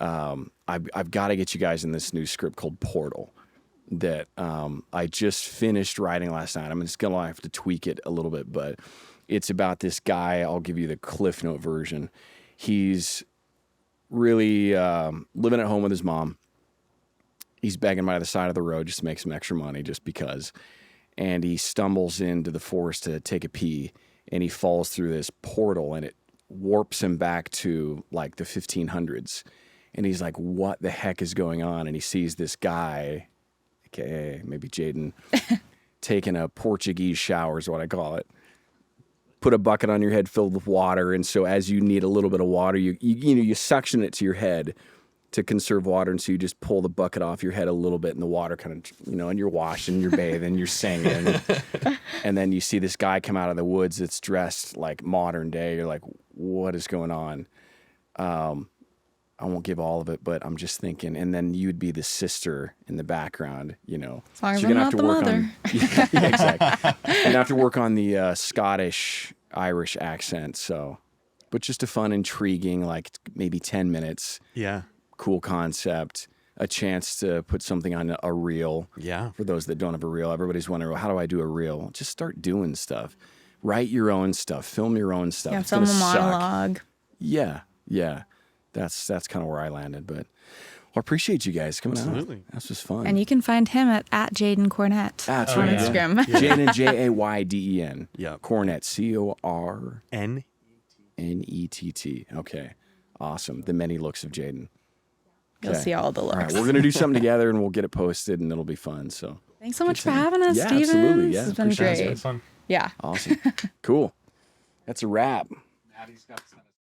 I've got to get you guys in this new script called Portal that I just finished writing last night. I'm just going to have to tweak it a little bit, but it's about this guy. I'll give you the Cliff Note version. He's really living at home with his mom. He's begging by the side of the road just to make some extra money just because. And he stumbles into the forest to take a pee, and he falls through this portal, and it warps him back to like the 1500s. And he's like, what the heck is going on? And he sees this guy, aka maybe Jaden, taking a Portuguese shower is what I call it. Put a bucket on your head filled with water, and so as you need a little bit of water, you suction it to your head, to conserve water. And so you just pull the bucket off your head a little bit and the water kind of, and you're washing, you're bathing, you're singing. And then you see this guy come out of the woods that's dressed like modern day. You're like, what is going on? I won't give all of it, but I'm just thinking. And then you'd be the sister in the background, As long as So I'm you're not the mother. yeah, exactly. You're gonna have to work on the Scottish Irish accent. So, but just a fun, intriguing, like maybe 10 minutes. Yeah. Cool concept. A chance to put something on a reel. Yeah. For those that don't have a reel, everybody's wondering, well, how do I do a reel? Just start doing stuff. Write your own stuff. Film your own stuff. Yeah, It's film a gonna suck. monologue. Yeah. That's kind of where I landed. But I appreciate you guys coming out. Absolutely. This was fun. And you can find him at Jaden Cornett That's on right. Instagram. Jaden, Jayden. Yeah. Cornett, Cornett. N. Okay. Awesome. The many looks of Jaden. You'll see all the looks. All right, we're going to do something together and we'll get it posted and it'll be fun. So Thanks so much for having us, Yeah, Steven. absolutely. This Yeah, has been appreciate it. great. Fun. Yeah. awesome. Cool. That's a wrap. Maddie's got